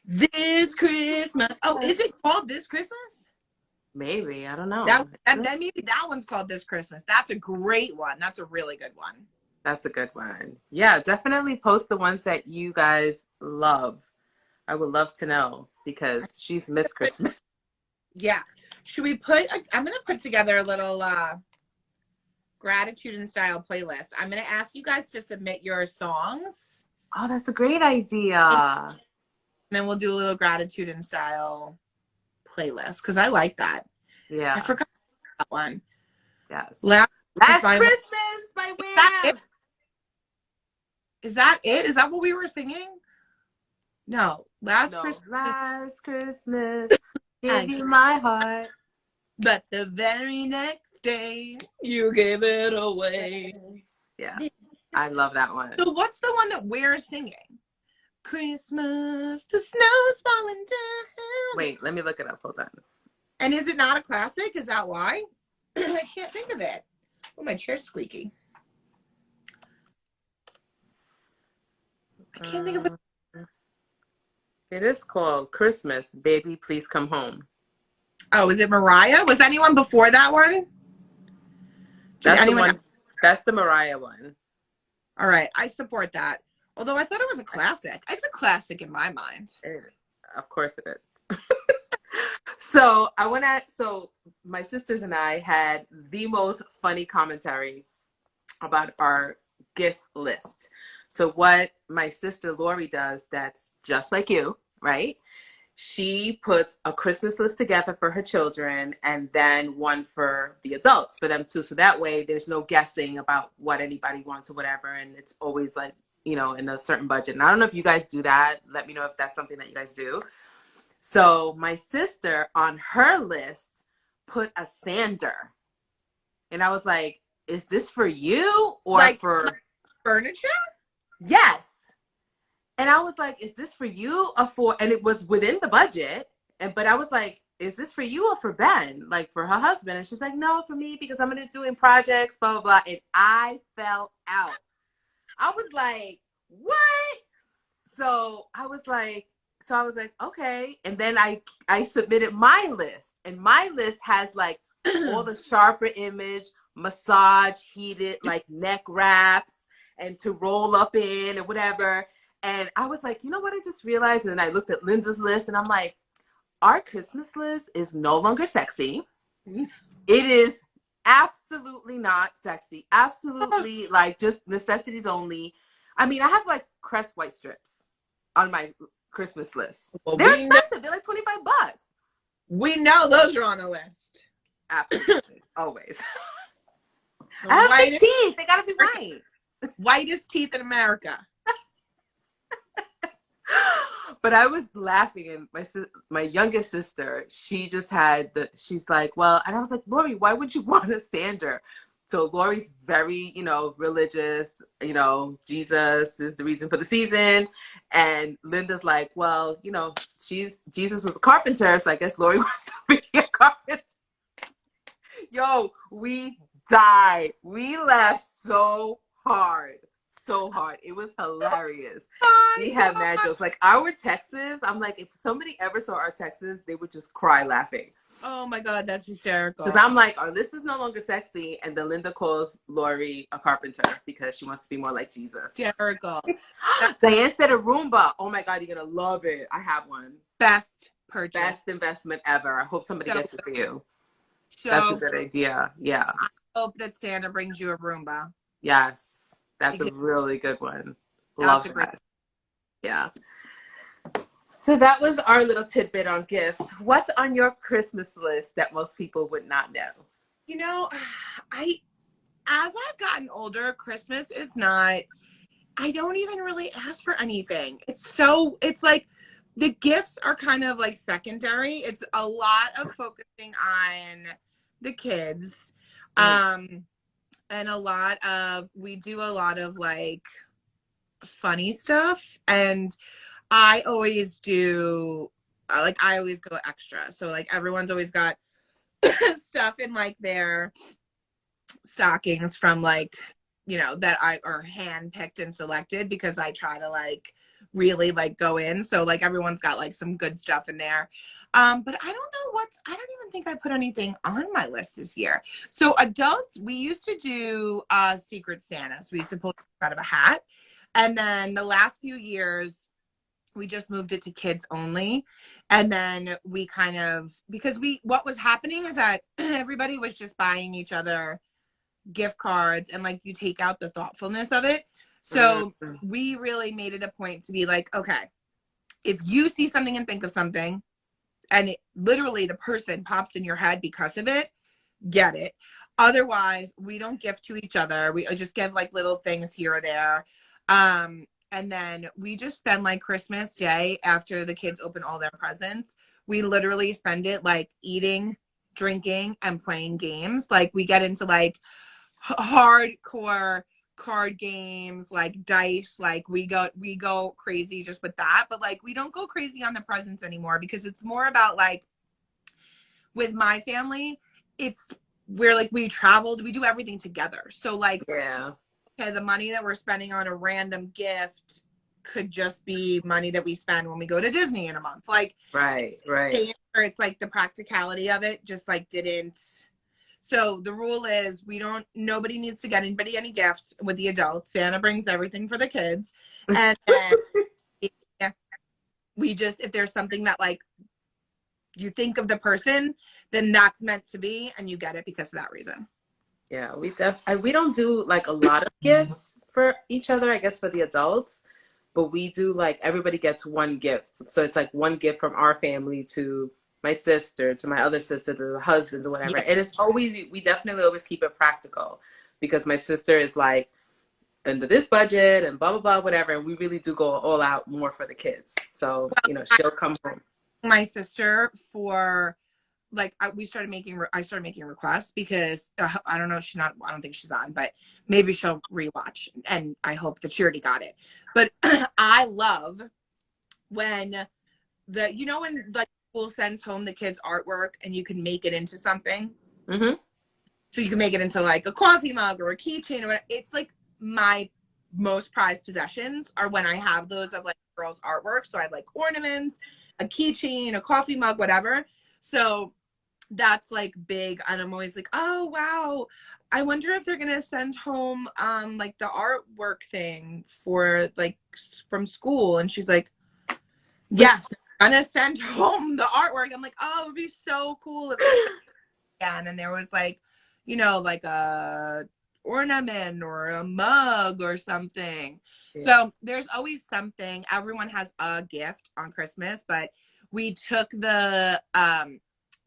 This Christmas. Oh, is it called This Christmas? Maybe. I don't know. Then maybe that one's called This Christmas. That's a great one. That's a really good one. That's a good one. Yeah, definitely post the ones that you guys love. I would love to know because she's missed Christmas. Yeah. Should we I'm going to put together a little gratitude and style playlist. I'm going to ask you guys to submit your songs. Oh, that's a great idea. And then we'll do a little gratitude and style playlist because I like that. Yeah. I forgot that one. Yes. Last Christmas by Wham! Is that it? Is that what we were singing? No. Last Christmas gave you my heart. But the very next day, you gave it away. Yeah. I love that one. So what's the one that we're singing? Christmas, the snow's falling down. Wait, let me look it up. Hold on. And is it not a classic? Is that why? I can't think of it. Oh, my chair's squeaky. I can't think of it. It is called Christmas, Baby, Please Come Home. Oh, is it Mariah? Was anyone before that one? That's the Mariah one. All right, I support that. Although I thought it was a classic. It's a classic in my mind. Of course it is. So my sisters and I had the most funny commentary about our gift list. So what my sister Lori does, that's just like you, right? She puts a Christmas list together for her children and then one for the adults for them too. So that way there's no guessing about what anybody wants or whatever. And it's always like, you know, in a certain budget. And I don't know if you guys do that. Let me know if that's something that you guys do. So my sister on her list put a sander. And I was like, is this for you or like, for furniture? Yes. And I was like, is this for you or for, and it was within the budget. But I was like, is this for you or for Ben? Like for her husband. And she's like, no, for me, because I'm going to do in projects, blah, blah, blah. And I fell out. I was like, what? So I was like, okay. And then I submitted my list, and my list has like all the sharper image, massage, heated, like neck wraps, and to roll up in and whatever. And I was like, you know what? I just realized. And then I looked at Linda's list, and I'm like, our Christmas list is no longer sexy. It is absolutely not sexy. Absolutely, like, just necessities only. I mean, I have like Crest white strips on my Christmas list. Well, They're expensive. They're like $25. We know those are on the list. Absolutely. Always. I have big teeth. They gotta be white. Whitest teeth in America. But I was laughing, and my youngest sister, she just had she's like, well, and I was like, Lori, why would you want a sander? So Lori's very, religious, Jesus is the reason for the season. And Linda's like, well, Jesus was a carpenter, so I guess Lori wants to be a carpenter. Yo, we died. We laughed so hard. It was hilarious. We had mad jokes. Like, our texts, I'm like, if somebody ever saw our texts, they would just cry laughing. Oh my God, that's hysterical. Because I'm like, our list is no longer sexy. And then Linda calls Lori a carpenter because she wants to be more like Jesus. Hysterical. Diane said a Roomba. Oh my God, you're going to love it. I have one. Best purchase. Best investment ever. I hope somebody gets it for you. So that's a good idea. Yeah. I hope that Santa brings you a Roomba. Yes. That's a really good one. Love that. Yeah. So that was our little tidbit on gifts. What's on your Christmas list that most people would not know? As I've gotten older, Christmas is not, I don't even really ask for anything. It's like the gifts are kind of like secondary. It's a lot of focusing on the kids. And we do a lot of like funny stuff. And I always do, I always go extra. So like everyone's always got stuff in like their stockings from like, that are hand picked and selected because I try to like really like go in. So like everyone's got like some good stuff in there. But I don't know I don't even think I put anything on my list this year. So adults, we used to do Secret Santas. We used to pull out of a hat. And then the last few years, we just moved it to kids only. And then we because what was happening is that everybody was just buying each other gift cards and like you take out the thoughtfulness of it. So we really made it a point to be like, okay, if you see something and think of something and literally the person pops in your head because of it, get it. Otherwise, we don't gift to each other. We just give like little things here or there. And then we just spend like Christmas Day after the kids open all their presents. We literally spend it like eating, drinking, and playing games. Like we get into like hardcore card games, like dice. Like we go crazy just with that. But like we don't go crazy on the presents anymore because it's more about like with my family, we're like we traveled, we do everything together. So like okay, the money that we're spending on a random gift could just be money that we spend when we go to Disney in a month. Like right. Or it's like the practicality of it just like didn't. So the rule is nobody needs to get anybody any gifts with the adults. Santa brings everything for the kids. And then we just, if there's something that like you think of the person, then that's meant to be and you get it because of that reason. Yeah, we don't do like a lot of gifts for each other, I guess, for the adults, but we do like everybody gets one gift. So it's like one gift from our family to my sister, to my other sister, to the husbands or whatever. And it's we definitely always keep it practical because my sister is like under this budget and blah, blah, blah, whatever. And we really do go all out more for the kids. So, she'll come home. My sister for like, I started making requests because I don't know, I don't think she's on, but maybe she'll rewatch and I hope that she already got it. But I love when when like school sends home the kids' artwork and you can make it into something. Mm-hmm. So you can make it into like a coffee mug or a keychain or whatever. It's like my most prized possessions are when I have those of like girls' artwork. So I have like ornaments, a keychain, a coffee mug, whatever. So that's like big, and I'm always like, oh wow, I wonder if they're gonna send home like the artwork thing for like from school. And she's like, yes, they're gonna send home the artwork. I'm like, oh, it would be so cool if they sent again. And there was like, you know, like a ornament or a mug or something. Yeah. So there's always something. Everyone has a gift on Christmas, but we took the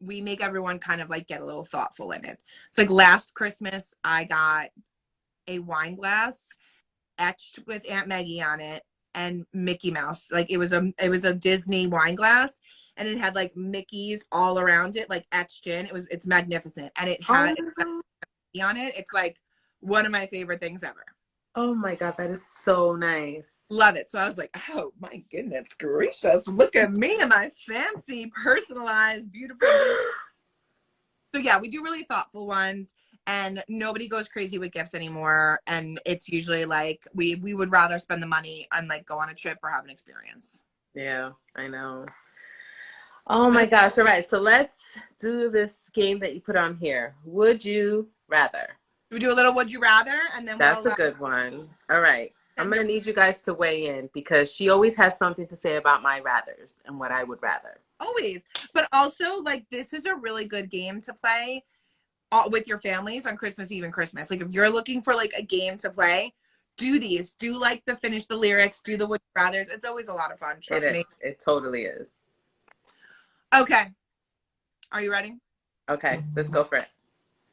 we make everyone kind of like get a little thoughtful in it. It's like last Christmas I got a wine glass etched with Aunt Maggie on it and Mickey Mouse. Like it was a Disney wine glass, and it had like Mickey's all around it, like etched in. It's magnificent, and it had Mickey on it. It's like one of my favorite things ever. Oh my God, that is so nice. Love it. So I was like, oh my goodness gracious, look at me and my fancy, personalized, beautiful. So yeah, we do really thoughtful ones, and nobody goes crazy with gifts anymore. And it's usually like we would rather spend the money and like go on a trip or have an experience. Yeah, I know. Oh my gosh. All right. So let's do this game that you put on here. Would you rather? We do a little would you rather, and then That's a good one. All right. I'm going to need you guys to weigh in because she always has something to say about my rathers and what I would rather. Always. But also, like, this is a really good game to play with your families on Christmas Eve and Christmas. Like, if you're looking for like a game to play, do these. Do like the finish the lyrics, do the would you rathers. It's always a lot of fun. Trust me. It totally is. Okay. Are you ready? Okay, let's go for it.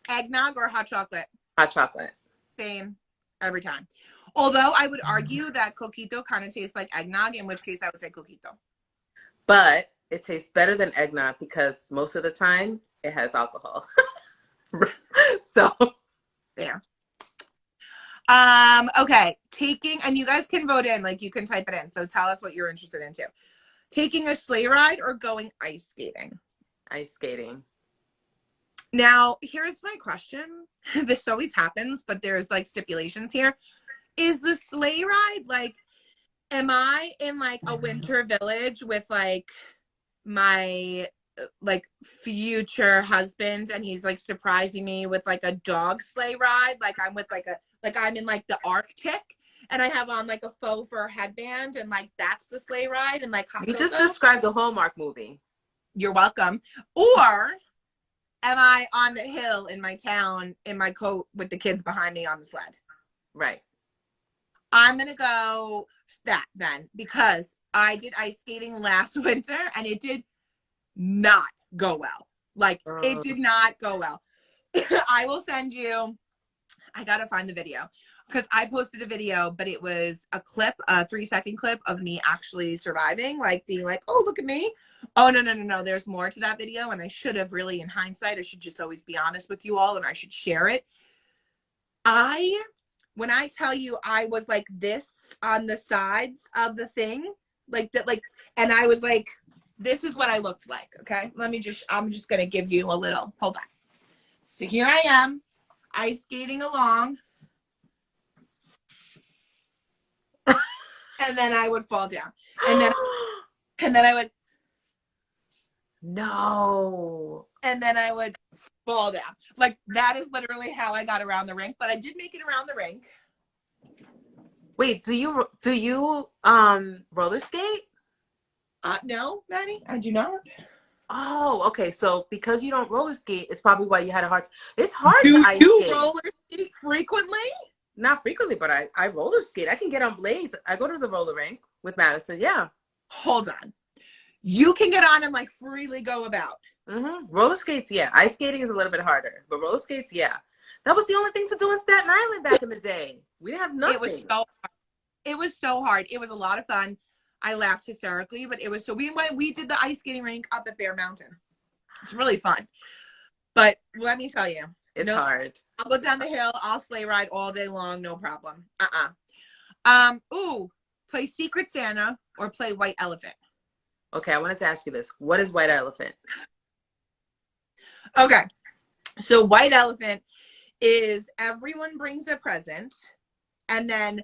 Eggnog or hot chocolate? Hot chocolate. Same every time. Although I would argue that coquito kind of tastes like eggnog, in which case I would say coquito. But it tastes better than eggnog because most of the time it has alcohol. So there. Okay. And you guys can vote in, like you can type it in. So tell us what you're interested in too. Taking a sleigh ride or going ice skating? Ice skating. Now, here's my question. This always happens, but there's like stipulations here. Is the sleigh ride like, am I in like a winter village with like my like future husband, and he's like surprising me with like a dog sleigh ride? Like I'm with like I'm in like the Arctic, and I have on like a faux fur headband, and like that's the sleigh ride, and like you just described the Hallmark movie. You're welcome. Or am I on the hill in my town in my coat with the kids behind me on the sled? Right. I'm going to go that then, because I did ice skating last winter and it did not go well. Like it did not go well. I will send you, I got to find the video because I posted a video, but it was a clip, a 3-second clip of me actually surviving, like being like, oh, look at me. Oh, no. There's more to that video. And I should have really, in hindsight, I should just always be honest with you all and I should share it. When I tell you I was like this on the sides of the thing, like that, like, and I was like, this is what I looked like. Okay. I'm just going to give you a little, hold on. So here I am, ice skating along. And then I would fall down. And then I would. No. And then I would fall down. Like that is literally how I got around the rink, but I did make it around the rink. Wait, do you roller skate? No, Maddie, I do not. Oh, okay. So because you don't roller skate, it's probably why you had a hard. It's hard to ice skate. Do you roller skate frequently? Not frequently, but I roller skate. I can get on blades. I go to the roller rink with Madison. Yeah. Hold on. You can get on and like freely go about. Mm-hmm. Roller skates, yeah. Ice skating is a little bit harder, but roller skates, yeah. That was the only thing to do in Staten Island back in the day. We didn't have nothing. It was so hard. It was a lot of fun. I laughed hysterically, but it was so we did the ice skating rink up at Bear Mountain. It's really fun. But let me tell you, it's hard. I'll go down the hill. I'll sleigh ride all day long, no problem. Play Secret Santa or play White Elephant. Okay, I wanted to ask you this. What is White Elephant? Okay, so White Elephant is everyone brings a present, and then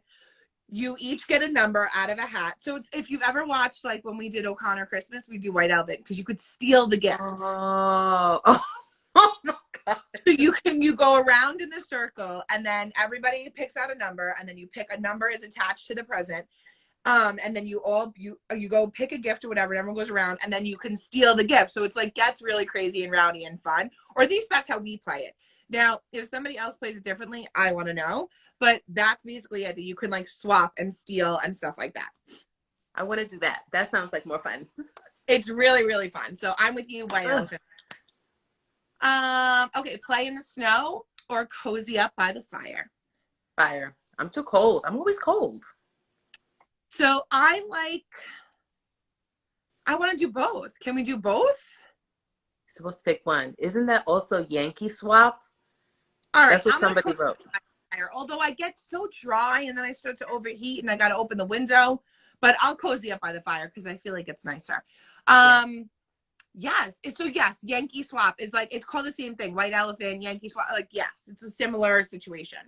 you each get a number out of a hat. So it's, if you've ever watched, like when we did O'Connor Christmas, we do White Elephant because you could steal the gift. Oh, Oh my God. So you go around in the circle, and then everybody picks out a number, and then you pick a number is attached to the present. And then you go pick a gift or whatever, and everyone goes around, and then you can steal the gift. So it's like gets really crazy and rowdy and fun. Or at least that's how we play it. Now, if somebody else plays it differently, I want to know. But that's basically it. That you can like swap and steal and stuff like that. I want to do that. That sounds like more fun. It's really, really fun. So I'm with you, White Elephant. Okay, play in the snow or cozy up by the fire. Fire. I'm too cold. I'm always cold. So I want to do both. Can we do both? You're supposed to pick one. Isn't that also Yankee swap? All right. That's what somebody wrote. Although I get so dry and then I start to overheat and I got to open the window, but I'll cozy up by the fire because I feel like it's nicer. Yes. So yes, Yankee swap is like, it's called the same thing. White Elephant, Yankee swap. Like, yes, it's a similar situation.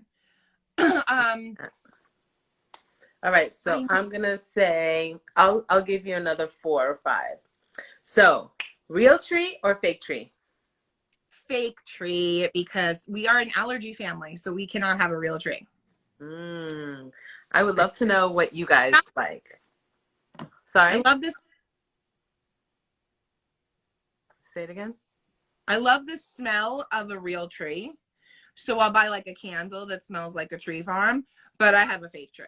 All right. So I'm going to say, I'll give you another 4 or 5. So real tree or fake tree? Fake tree, because we are an allergy family, so we cannot have a real tree. I would love to know what you guys like. Sorry? I love this. Say it again. I love the smell of a real tree. So I'll buy like a candle that smells like a tree farm, but I have a fake tree.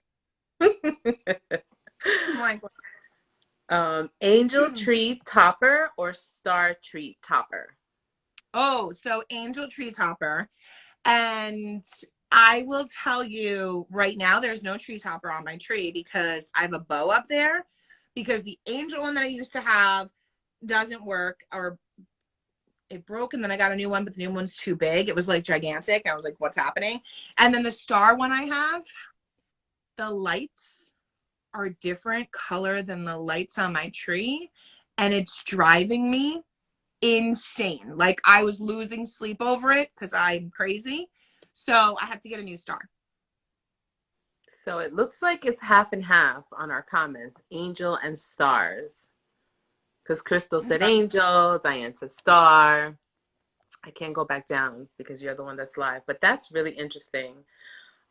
Angel tree topper or star tree topper? Oh, so angel tree topper. And I will tell you right now, there's no tree topper on my tree because I have a bow up there, because the angel one that I used to have doesn't work, or it broke, and then I got a new one, but the new one's too big. It was like gigantic. I was like, what's happening? And then the star one I have, the lights are different color than the lights on my tree, and it's driving me insane. Like I was losing sleep over it because I'm crazy. So I have to get a new star. So it looks like it's half and half on our comments, angel and stars. Because Crystal said angel, Diane said star. I can't go back down because you're the one that's live, but that's really interesting.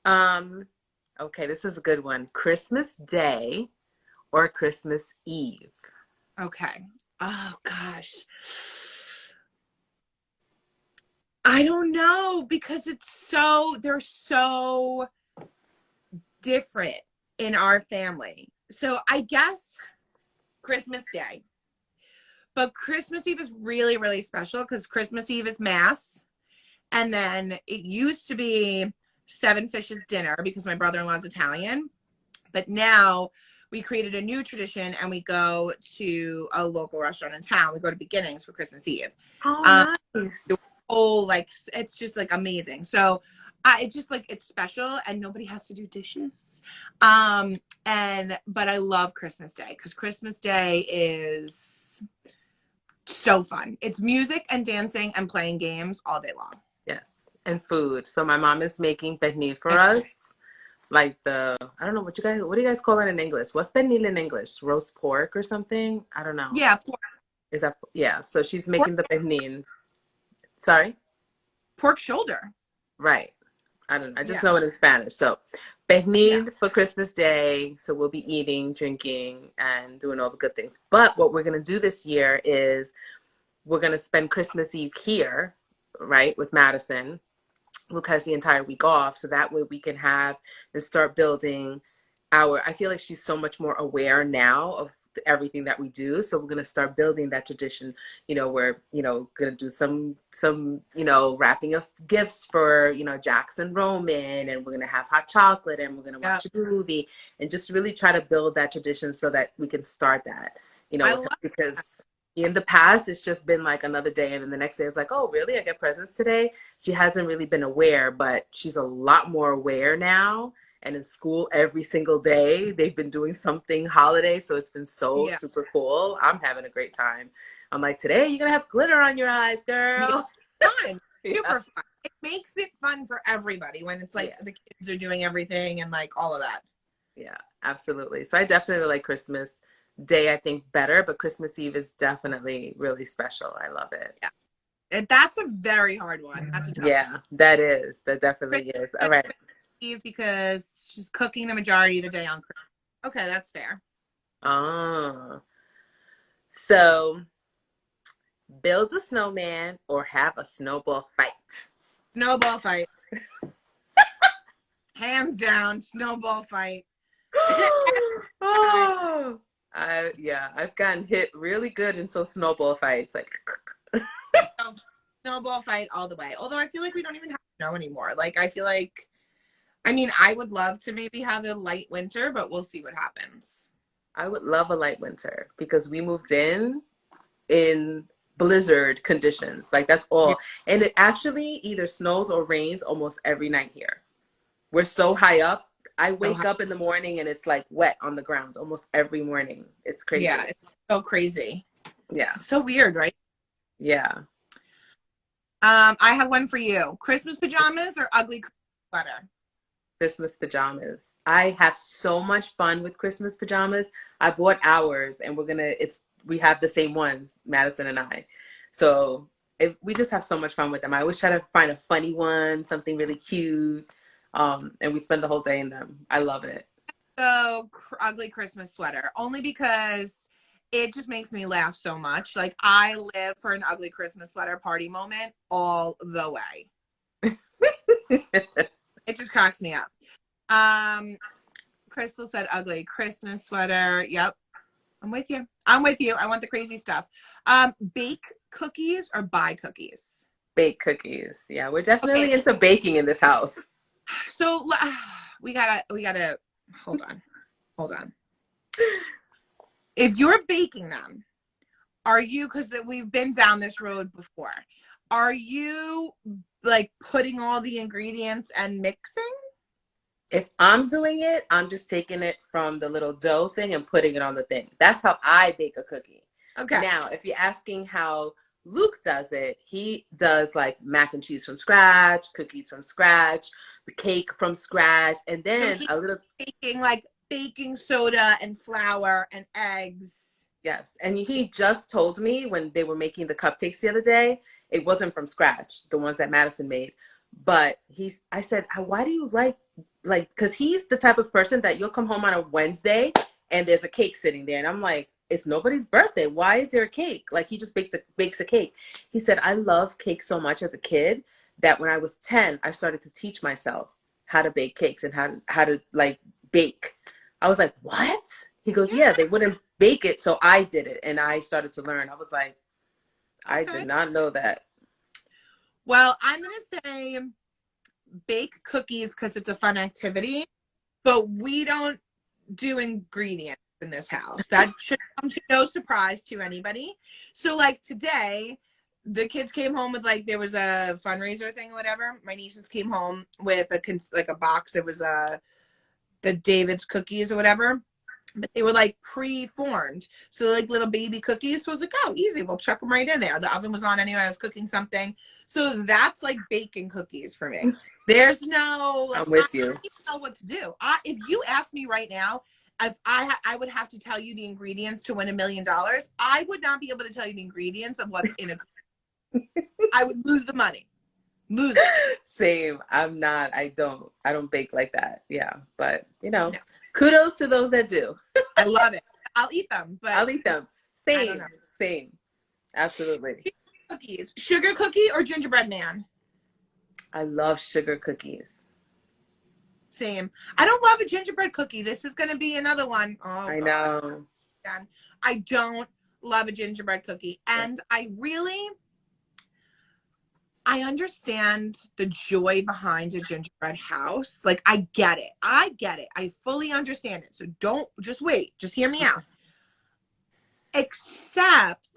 Okay, this is a good one. Christmas Day or Christmas Eve? Okay. Oh gosh. I don't know, because they're so different in our family. So I guess Christmas Day. But Christmas Eve is really, really special because Christmas Eve is Mass. And then it used to be Seven Fishes dinner because my brother-in-law's Italian. But now we created a new tradition and we go to a local restaurant in town. We go to Beginnings for Christmas Eve. Oh, nice. Like, it's just like amazing. So it's just like, it's special and nobody has to do dishes. But I love Christmas Day because Christmas Day is so fun. It's music and dancing and playing games all day long. Yes, and food. So my mom is making pernil for us. Like I don't know what do you guys call it in English? What's pernil in English? Roast pork or something? I don't know. Yeah, pork. Is that, yeah, so she's making the pernil. Sorry? Pork shoulder. Right. I don't know. I just know it in Spanish. So pernil for Christmas Day. So we'll be eating, drinking, and doing all the good things. But what we're going to do this year is we're going to spend Christmas Eve here, right, with Madison. Luke has the entire week off, so that way we can have and start building I feel like she's so much more aware now of everything that we do, so we're going to start building that tradition. We're going to do some wrapping of gifts for Jackson Roman, and we're going to have hot chocolate, and we're going to watch a movie, and just really try to build that tradition so that we can start that, because in the past, it's just been like another day, and then the next day it's like, oh, really? I get presents today? She hasn't really been aware, but she's a lot more aware now. And in school, every single day, they've been doing something holiday, so it's been super cool. I'm having a great time. I'm like, today you're going to have glitter on your eyes, girl. Fun. Super fun. It makes it fun for everybody when it's like the kids are doing everything and like all of that. Yeah, absolutely. So I definitely like Christmas Day, I think, better, but Christmas Eve is definitely really special. I love it. Yeah. That's a very hard one. That's a tough one. Yeah, that is. That definitely is. All right. Eve because she's cooking the majority of the day on Christmas. Okay, that's fair. Ah. So build a snowman or have a snowball fight. Snowball fight. Hands down, snowball fight. Oh, I've gotten hit really good in some snowball fights. Like, Snowball fight all the way. Although I feel like we don't even have snow anymore. Like I feel like, I mean, I would love to maybe have a light winter, but we'll see what happens. I would love a light winter because we moved in blizzard conditions. Like that's Yeah. all. And it actually either snows or rains almost every night here. We're so high up. I wake up in the morning and it's like wet on the ground almost every morning. It's crazy. Yeah, it's so crazy. Yeah. It's so weird, right? Yeah. I have one for you. Christmas pajamas or ugly sweater? Christmas pajamas. I have so much fun with Christmas pajamas. I bought ours and we have the same ones, Madison and I. So we just have so much fun with them. I always try to find a funny one, something really cute. And we spend the whole day in them. I love it. So ugly Christmas sweater, only because it just makes me laugh so much. Like I live for an ugly Christmas sweater party moment all the way. It just cracks me up. Crystal said ugly Christmas sweater. Yep. I'm with you. I want the crazy stuff. Bake cookies or buy cookies? Bake cookies. Yeah, we're definitely into baking in this house. So we gotta hold on. If you're baking them, are you, because we've been down this road before, are you like putting all the ingredients and mixing? If I'm doing it, I'm just taking it from the little dough thing and putting it on the thing. That's how I bake a cookie. Okay. Now, if you're asking how Luke does it, he does like mac and cheese from scratch, cookies from scratch, the cake from scratch, and then a little baking like baking soda and flour and eggs. Yes. And he just told me when they were making the cupcakes the other day, it wasn't from scratch, the ones that Madison made. But I said, why do you like, because he's the type of person that you'll come home on a Wednesday and there's a cake sitting there. And I'm like, it's nobody's birthday. Why is there a cake? Like he just bakes a cake. He said, I love cake so much as a kid that when I was 10, I started to teach myself how to bake cakes and how to like bake. I was like, what? He goes, yeah, they wouldn't bake it. So I did it. And I started to learn. I was like, I did not know that. Well, I'm going to say bake cookies because it's a fun activity, but we don't do ingredients in this house. That should come to no surprise to anybody. So like today, the kids came home with like, there was a fundraiser thing or whatever. My nieces came home with a box. It was the David's cookies or whatever. But they were like pre-formed. So like little baby cookies. So I was like, oh, easy. We'll chuck them right in there. The oven was on anyway. I was cooking something. So that's like baking cookies for me. There's no, like, I'm with I you. don't even know what to do. If you ask me right now, if I would have to tell you the ingredients to win $1 million, I would not be able to tell you the ingredients of what's in a cookie. I would lose the money. Lose it. Same. I don't bake like that. Yeah. But no. Kudos to those that do. I love it. I'll eat them. But I'll eat them. Same. Absolutely. Cookies. Sugar cookie or gingerbread man? I love sugar cookies. Same. I don't love a gingerbread cookie. This is going to be another one. Oh, I know. God. I don't love a gingerbread cookie. And I understand the joy behind a gingerbread house. Like, I get it. I fully understand it. So just wait. Just hear me out. Except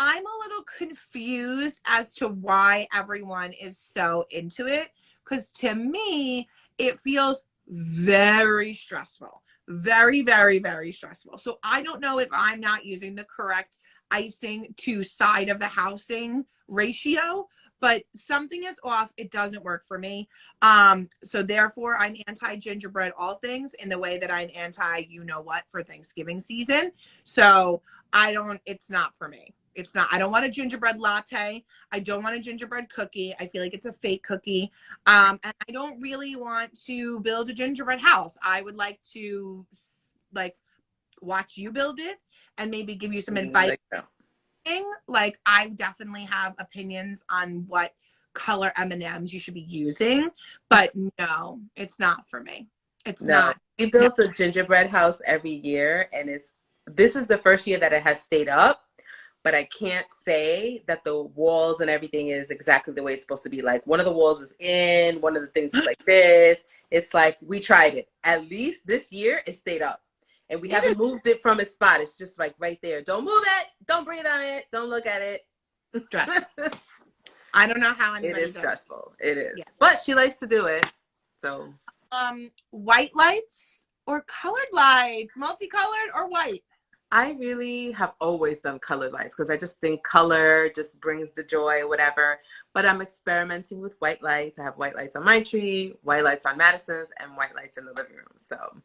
I'm a little confused as to why everyone is so into it. Because to me, it feels very stressful. Very, very, very stressful. So I don't know if I'm not using the correct icing to side of the housing ratio, but something is off. It doesn't work for me. So therefore I'm anti gingerbread all things in the way that I'm anti you know what for Thanksgiving season. So it's not for me. It's not. I don't want a gingerbread latte. I don't want a gingerbread cookie. I feel like it's a fake cookie. And I don't really want to build a gingerbread house. I would like to like watch you build it and maybe give you some advice. Like I definitely have opinions on what color M&Ms you should be using, but no, it's not for me. It's not. We built a gingerbread house every year, and this is the first year that it has stayed up, but I can't say that the walls and everything is exactly the way it's supposed to be. Like one of the walls is in, one of the things is like this. It's like we tried it. At least this year it stayed up. And we haven't moved it from its spot. It's just like right there. Don't move it. Don't breathe on it. Don't look at it. Stressful. I don't know how anybody It is stressful. It is. Yeah. But she likes to do it. So white lights or colored lights? Multicolored or white? I really have always done colored lights because I just think color just brings the joy or whatever. But I'm experimenting with white lights. I have white lights on my tree, white lights on Madison's, and white lights in the living room. So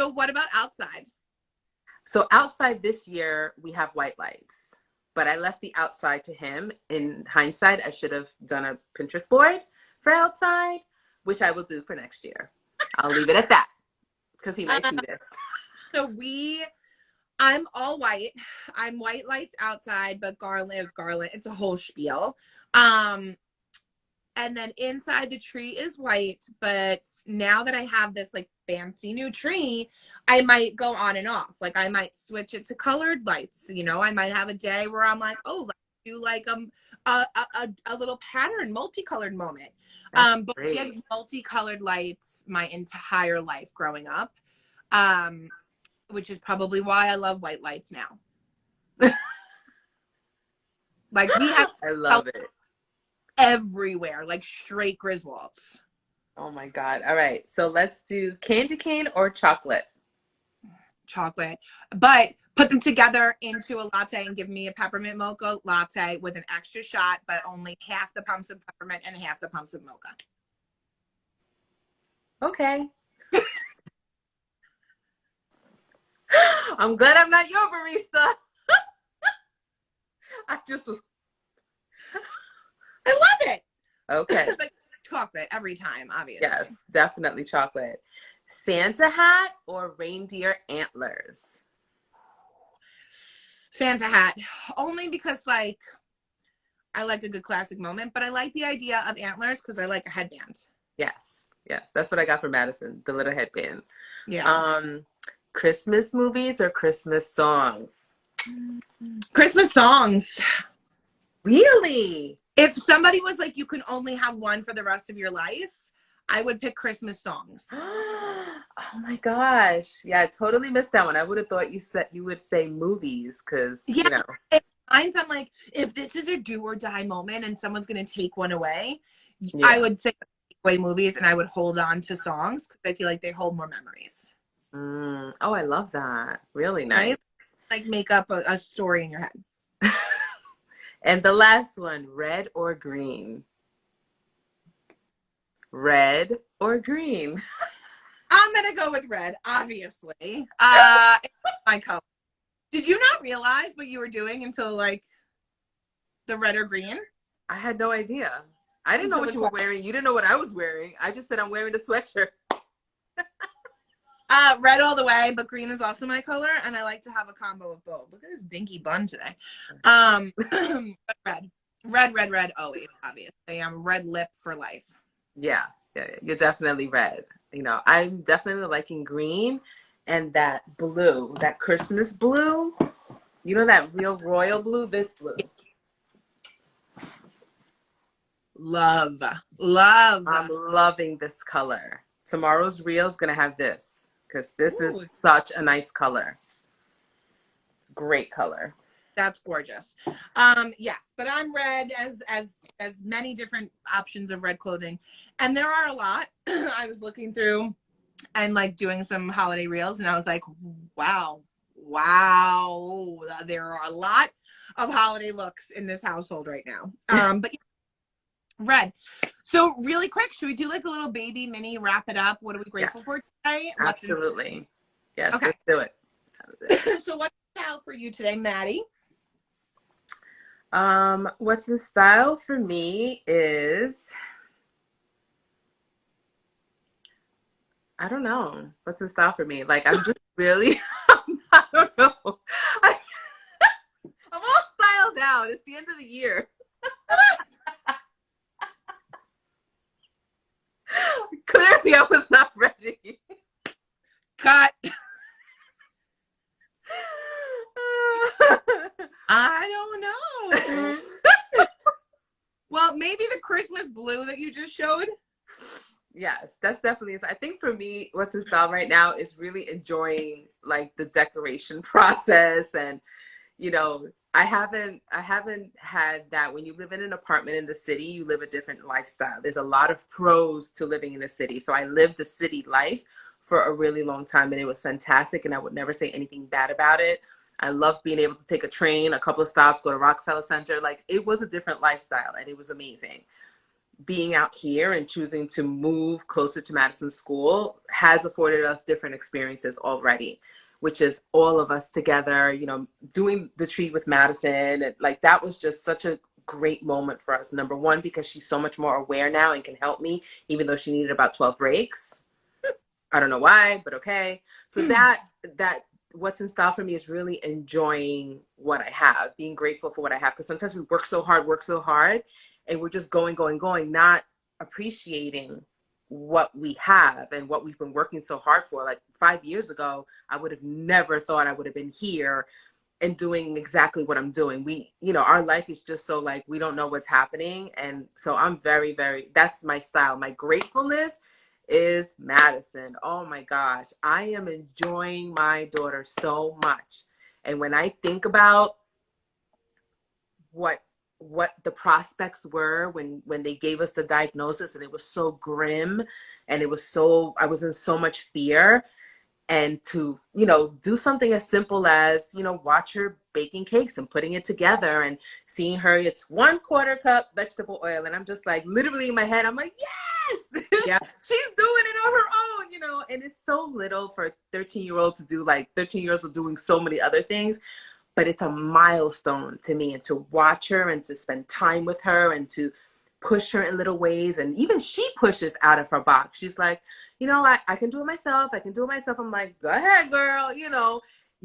what about outside? So outside this year, we have white lights, but I left the outside to him. In hindsight, I should have done a Pinterest board for outside, which I will do for next year. I'll leave it at that because he might see this. So I'm all white. I'm white lights outside, but garland is garland. It's a whole spiel. And then inside the tree is white, but now that I have this like fancy new tree, I might go on and off. Like I might switch it to colored lights. You know, I might have a day where I'm like, oh, let's do like a little pattern, multicolored moment. But we had multicolored lights my entire life growing up, which is probably why I love white lights now. Like we have, I love it. Everywhere, like straight Griswolds. Oh my God. All right. So let's do candy cane or chocolate. Chocolate. But put them together into a latte and give me a peppermint mocha latte with an extra shot, but only half the pumps of peppermint and half the pumps of mocha. Okay. I'm glad I'm not your barista. I love it. Okay. But chocolate every time, obviously. Yes, definitely chocolate. Santa hat or reindeer antlers? Santa hat. Only because like I like a good classic moment, but I like the idea of antlers because I like a headband. Yes. That's what I got for Madison, the little headband. Yeah. Christmas movies or Christmas songs? Christmas songs. Really? If somebody was like, you can only have one for the rest of your life, I would pick Christmas songs. Oh my gosh. Yeah, I totally missed that one. I would have thought you would say movies because, yeah, you know. I'm like, if this is a do or die moment and someone's going to take one away, Yeah. I would say away movies and I would hold on to songs because I feel like they hold more memories. Oh, I love that. Really nice. Right? Like make up a story in your head. And the last one, red or green? Red or green? I'm going to go with red, obviously. It's my color. Did you not realize what you were doing until like the red or green? I had no idea. I didn't know what you were wearing. You didn't know what I was wearing. I just said I'm wearing a sweatshirt. Red all the way, but green is also my color, and I like to have a combo of both. Look at this dinky bun today. Red, always, obviously. I'm red lip for life. Yeah, you're definitely red. You know, I'm definitely liking green and that blue, that Christmas blue. You know that real royal blue? This blue. Love. I'm loving this color. Tomorrow's reel is going to have this because this is such a nice color. Great color. That's gorgeous. Yes, but I'm red as many different options of red clothing. And there are a lot. I was looking through and like doing some holiday reels and I was like, wow, there are a lot of holiday looks in this household right now. But red. So really quick, should we do like a little baby mini wrap it up? What are we grateful for today? Absolutely. Yes, okay. Let's do it. So what's out for you today, Maddie? What's in style for me is, I don't know what's in style for me. Like, I'm just really, I don't know. I, I'm all styled out. It's the end of the year. Clearly, I was not ready. Cut. I don't know. Well, maybe the Christmas blue that you just showed. Yes, that's definitely. I think for me, what's in style right now is really enjoying like the decoration process, and I haven't had that. When you live in an apartment in the city, you live a different lifestyle. There's a lot of pros to living in the city. So I lived the city life for a really long time, and it was fantastic, and I would never say anything bad about it. I loved being able to take a train, a couple of stops, go to Rockefeller Center. Like, it was a different lifestyle, and it was amazing. Being out here and choosing to move closer to Madison School has afforded us different experiences already, which is all of us together, doing the tree with Madison. And like, that was just such a great moment for us. Number one, because she's so much more aware now and can help me, even though she needed about 12 breaks. I don't know why, but okay. So that what's in style for me is really enjoying what I have, being grateful for what I have. Because sometimes we work so hard, and we're just going, not appreciating what we have and what we've been working so hard for. Like 5 years ago, I would have never thought I would have been here and doing exactly what I'm doing. Our life is just so like, we don't know what's happening. And so I'm very, very, that's my style. My gratefulness is Madison. Oh my gosh. I am enjoying my daughter so much. And when I think about what the prospects were when they gave us the diagnosis, and it was so grim, and I was in so much fear, and to do something as simple as watch her baking cakes and putting it together, and seeing her, it's 1/4 cup vegetable oil, and I'm just like, literally in my head, I'm like, yes. Yeah. She's doing it on her own, and it's so little for a 13-year-old to do. Like, 13 years old doing so many other things, but it's a milestone to me. And to watch her and to spend time with her and to push her in little ways. And even she pushes out of her box. She's like, I can do it myself. I can do it myself. I'm like, go ahead, girl.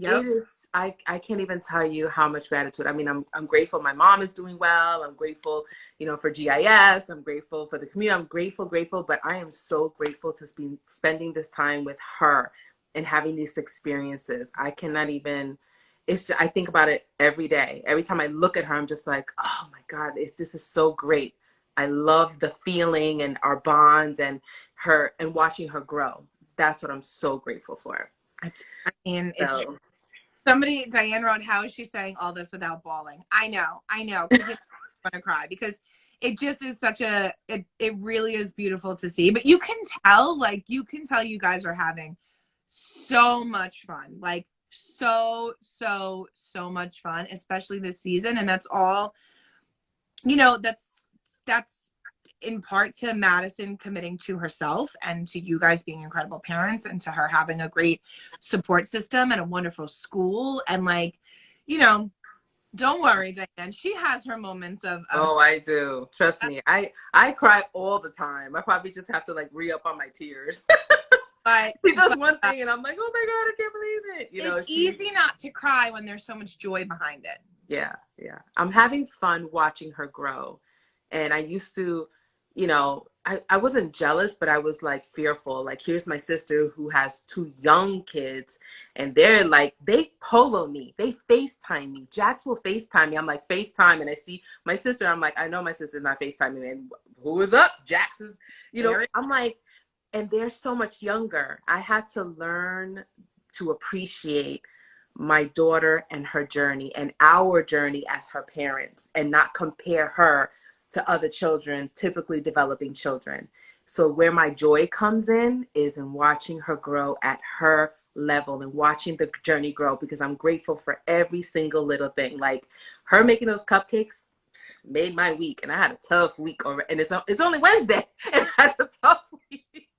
Yep. It is, I can't even tell you how much gratitude. I mean, I'm grateful my mom is doing well. I'm grateful, for GIS. I'm grateful for the community. I'm grateful, but I am so grateful to be spending this time with her and having these experiences. I cannot even, I think about it every day. Every time I look at her, I'm just like, oh my God, this is so great. I love the feeling and our bonds and her and watching her grow. That's what I'm so grateful for. I mean, it's So, somebody, Diane wrote, how is she saying all this without bawling? I know, because it's going to cry, because it just is it really is beautiful to see. But you can tell you guys are having so much fun, like so much fun, especially this season. And that's all, that's in part to Madison committing to herself, and to you guys being incredible parents, and to her having a great support system and a wonderful school. And like, don't worry, Diane. She has her moments of oh, I do. Trust me. I cry all the time. I probably just have to like re-up on my tears. but She does one thing and I'm like, oh my God, I can't believe it. It's easy not to cry when there's so much joy behind it. Yeah. I'm having fun watching her grow. And I used to, I wasn't jealous, but I was like fearful. Like, here's my sister who has 2 young kids, and they're like, they polo me, they FaceTime me. Jax will FaceTime me. I'm like, FaceTime, and I see my sister. I'm like, I know my sister's not FaceTiming me. And who is up? Jax is, I'm like, and they're so much younger. I had to learn to appreciate my daughter and her journey and our journey as her parents, and not compare her to other children, typically developing children. So where my joy comes in is in watching her grow at her level and watching the journey grow, because I'm grateful for every single little thing. Like, her making those cupcakes made my week, and I had a tough week already, and it's only Wednesday and I had a tough week.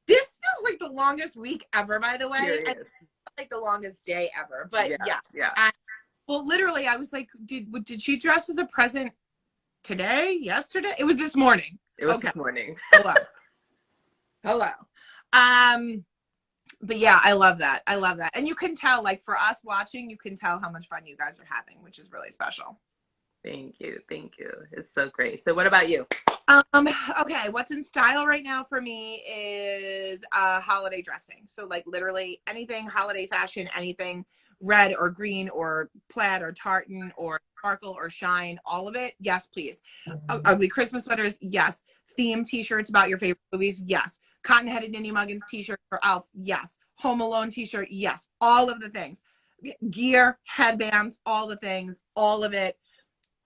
This feels like the longest week ever, by the way. It is. Like the longest day ever. But yeah. Yeah. Well, literally, I was like, did she dress as a present today? Yesterday? It was this morning. It was Okay. this morning. Hello. But yeah, I love that. I love that. And you can tell, like, for us watching, you can tell how much fun you guys are having, which is really special. Thank you. Thank you. It's so great. So what about you? Okay, what's in style right now for me is holiday dressing. So like literally anything holiday fashion, anything red or green or plaid or tartan or sparkle or shine, all of it. Yes, please. Ugly Christmas sweaters. Yes. Theme t-shirts about your favorite movies. Yes. Cotton-headed Ninny Muggins t-shirt for Elf. Yes. Home Alone t-shirt. Yes. All of the things. Gear, headbands, all the things, all of it.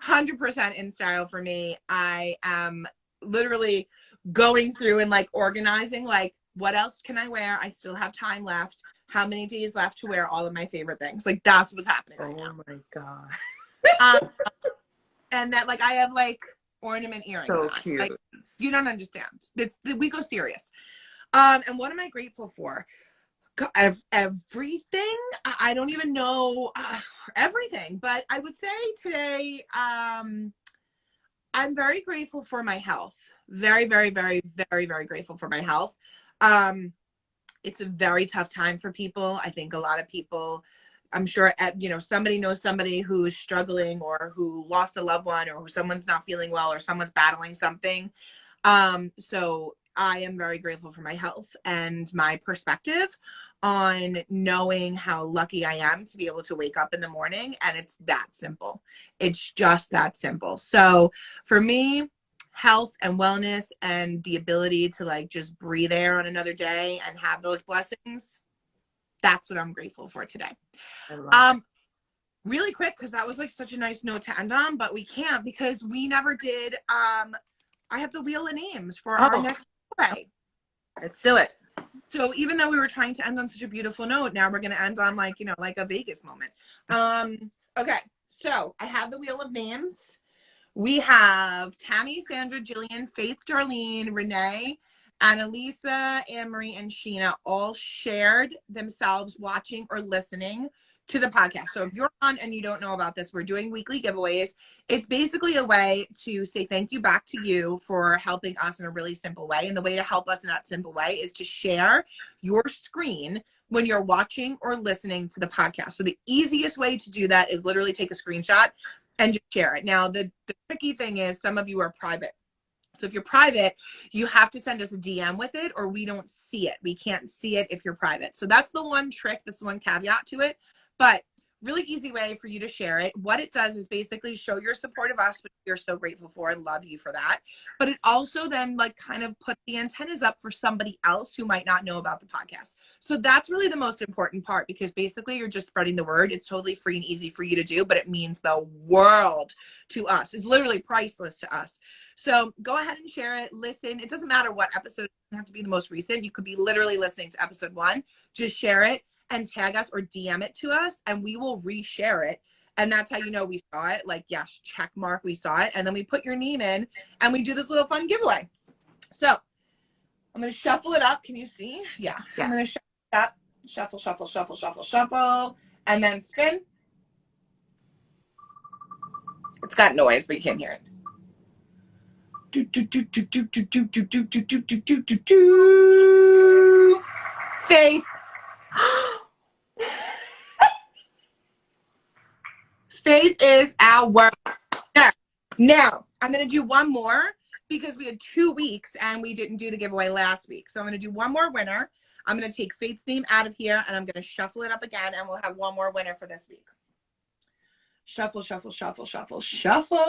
100% in style for me. I am literally going through and like organizing, like, what else can I wear? I still have time left. How many days left to wear all of my favorite things? Like, that's what's happening right now. Oh my God. And that, like, I have like ornament earrings So on. cute. Like, you don't understand. We go serious. And what am I grateful for? Everything. I don't even know everything, but I would say today, I'm very grateful for my health. Very, very, very, very, very grateful for my health. It's a very tough time for people. I think a lot of people, I'm sure, somebody knows somebody who's struggling or who lost a loved one or who someone's not feeling well or someone's battling something. So I am very grateful for my health and my perspective on knowing how lucky I am to be able to wake up in the morning. And it's that simple. It's just that simple. So for me, health and wellness and the ability to like just breathe air on another day and have those blessings, that's what I'm grateful for today. I love it. Really quick, because that was like such a nice note to end on, but we can't because we never did. I have the wheel of names for our next play. Let's do it. So even though we were trying to end on such a beautiful note, now we're going to end on like, like a Vegas moment. Okay. So I have the wheel of names. We have Tammy, Sandra, Jillian, Faith, Darlene, Renee, Annalisa, Anne-Marie, and Sheena all shared themselves watching or listening to the podcast. So if you're on and you don't know about this, we're doing weekly giveaways. It's basically a way to say thank you back to you for helping us in a really simple way. And the way to help us in that simple way is to share your screen when you're watching or listening to the podcast. So the easiest way to do that is literally take a screenshot and just share it. Now, the tricky thing is some of you are private. So if you're private, you have to send us a DM with it or we don't see it. We can't see it if you're private. So that's the one trick. That's the one caveat to it. But really easy way for you to share it. What it does is basically show your support of us, which we're so grateful for and love you for that. But it also then like kind of put the antennas up for somebody else who might not know about the podcast. So that's really the most important part because basically you're just spreading the word. It's totally free and easy for you to do, but it means the world to us. It's literally priceless to us. So go ahead and share it. Listen. It doesn't matter what episode. It doesn't have to be the most recent. You could be literally listening to episode 1. Just share it and tag us or DM it to us and we will reshare it. And that's how you know we saw it. Like, yes, check mark, we saw it. And then we put your name in and we do this little fun giveaway. So I'm going to shuffle it up. Can you see? Yeah. I'm going to shuffle it up. Shuffle, shuffle, shuffle, shuffle, shuffle. And then spin. It's got noise, but you can't hear it. Do, do, do, do, do, do, do, do, do, do, do, do, do, do, do. Faith. Faith is our winner. Now, I'm going to do one more because we had 2 weeks and we didn't do the giveaway last week. So I'm going to do one more winner. I'm going to take Faith's name out of here and I'm going to shuffle it up again and we'll have one more winner for this week. Shuffle, shuffle, shuffle, shuffle, shuffle,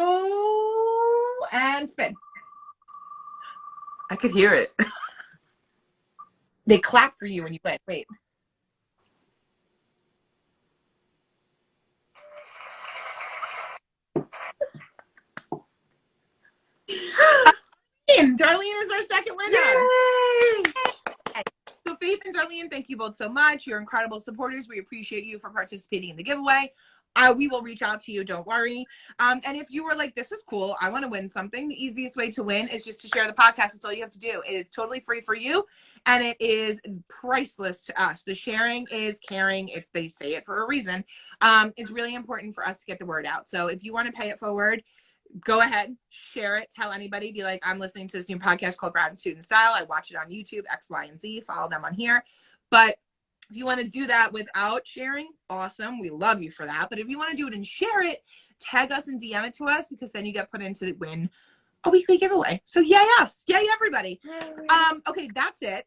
and spin. I could hear it. They clap for you when you win. Wait. Darlene is our second winner. Yay! Okay. So Faith and Darlene, thank you both so much. You're incredible supporters. We appreciate you for participating in the giveaway. we will reach out to you. Don't worry. And if you were like, this is cool, I want to win something, the easiest way to win is just to share the podcast. That's all you have to do. It is totally free for you, and it is priceless to us. The sharing is caring. If they say it for a reason. It's really important for us to get the word out. So if you want to pay it forward, go ahead, share it, tell anybody, be like, I'm listening to this new podcast called Gratitude in Style. I watch it on YouTube, X, Y, and Z. Follow them on here. But if you want to do that without sharing, awesome. We love you for that. But if you want to do it and share it, tag us and DM it to us, because then you get put into win a weekly giveaway. So yay us. Yay, everybody. Okay, that's it.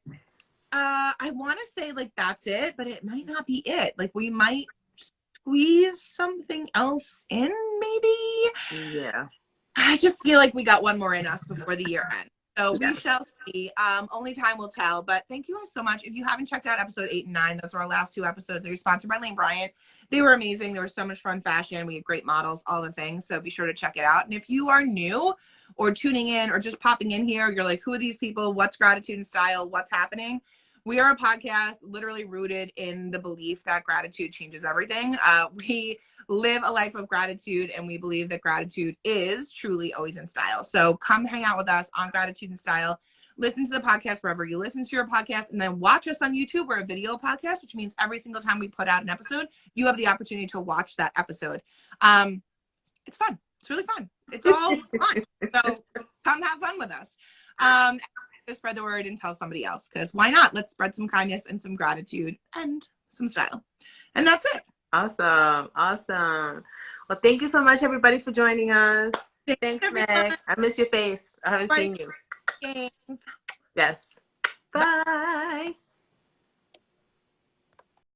I want to say like that's it, but it might not be it. Like we might squeeze something else in, maybe. Yeah. I just feel like we got one more in us before the year ends. So we shall see. Only time will tell. But thank you guys so much. If you haven't checked out episode 8 and 9, those are our last 2 episodes. They were sponsored by Lane Bryant. They were amazing. There was so much fun fashion. We had great models, all the things. So be sure to check it out. And if you are new or tuning in or just popping in here, you're like, who are these people? What's Gratitude and Style? What's happening? We are a podcast literally rooted in the belief that gratitude changes everything. We live a life of gratitude, and we believe that gratitude is truly always in style. So come hang out with us on Gratitude and Style. Listen to the podcast wherever you listen to your podcast, and then watch us on YouTube. We're a video podcast, which means every single time we put out an episode, you have the opportunity to watch that episode. It's fun. It's really fun. It's all fun. So come have fun with us. Spread the word and tell somebody else, because why not? Let's spread some kindness and some gratitude and some style. And that's it. Awesome. Well, thank you so much, everybody, for joining us. Thanks, Meg. I miss your face. I haven't seen you. Thanks. Yes. Bye.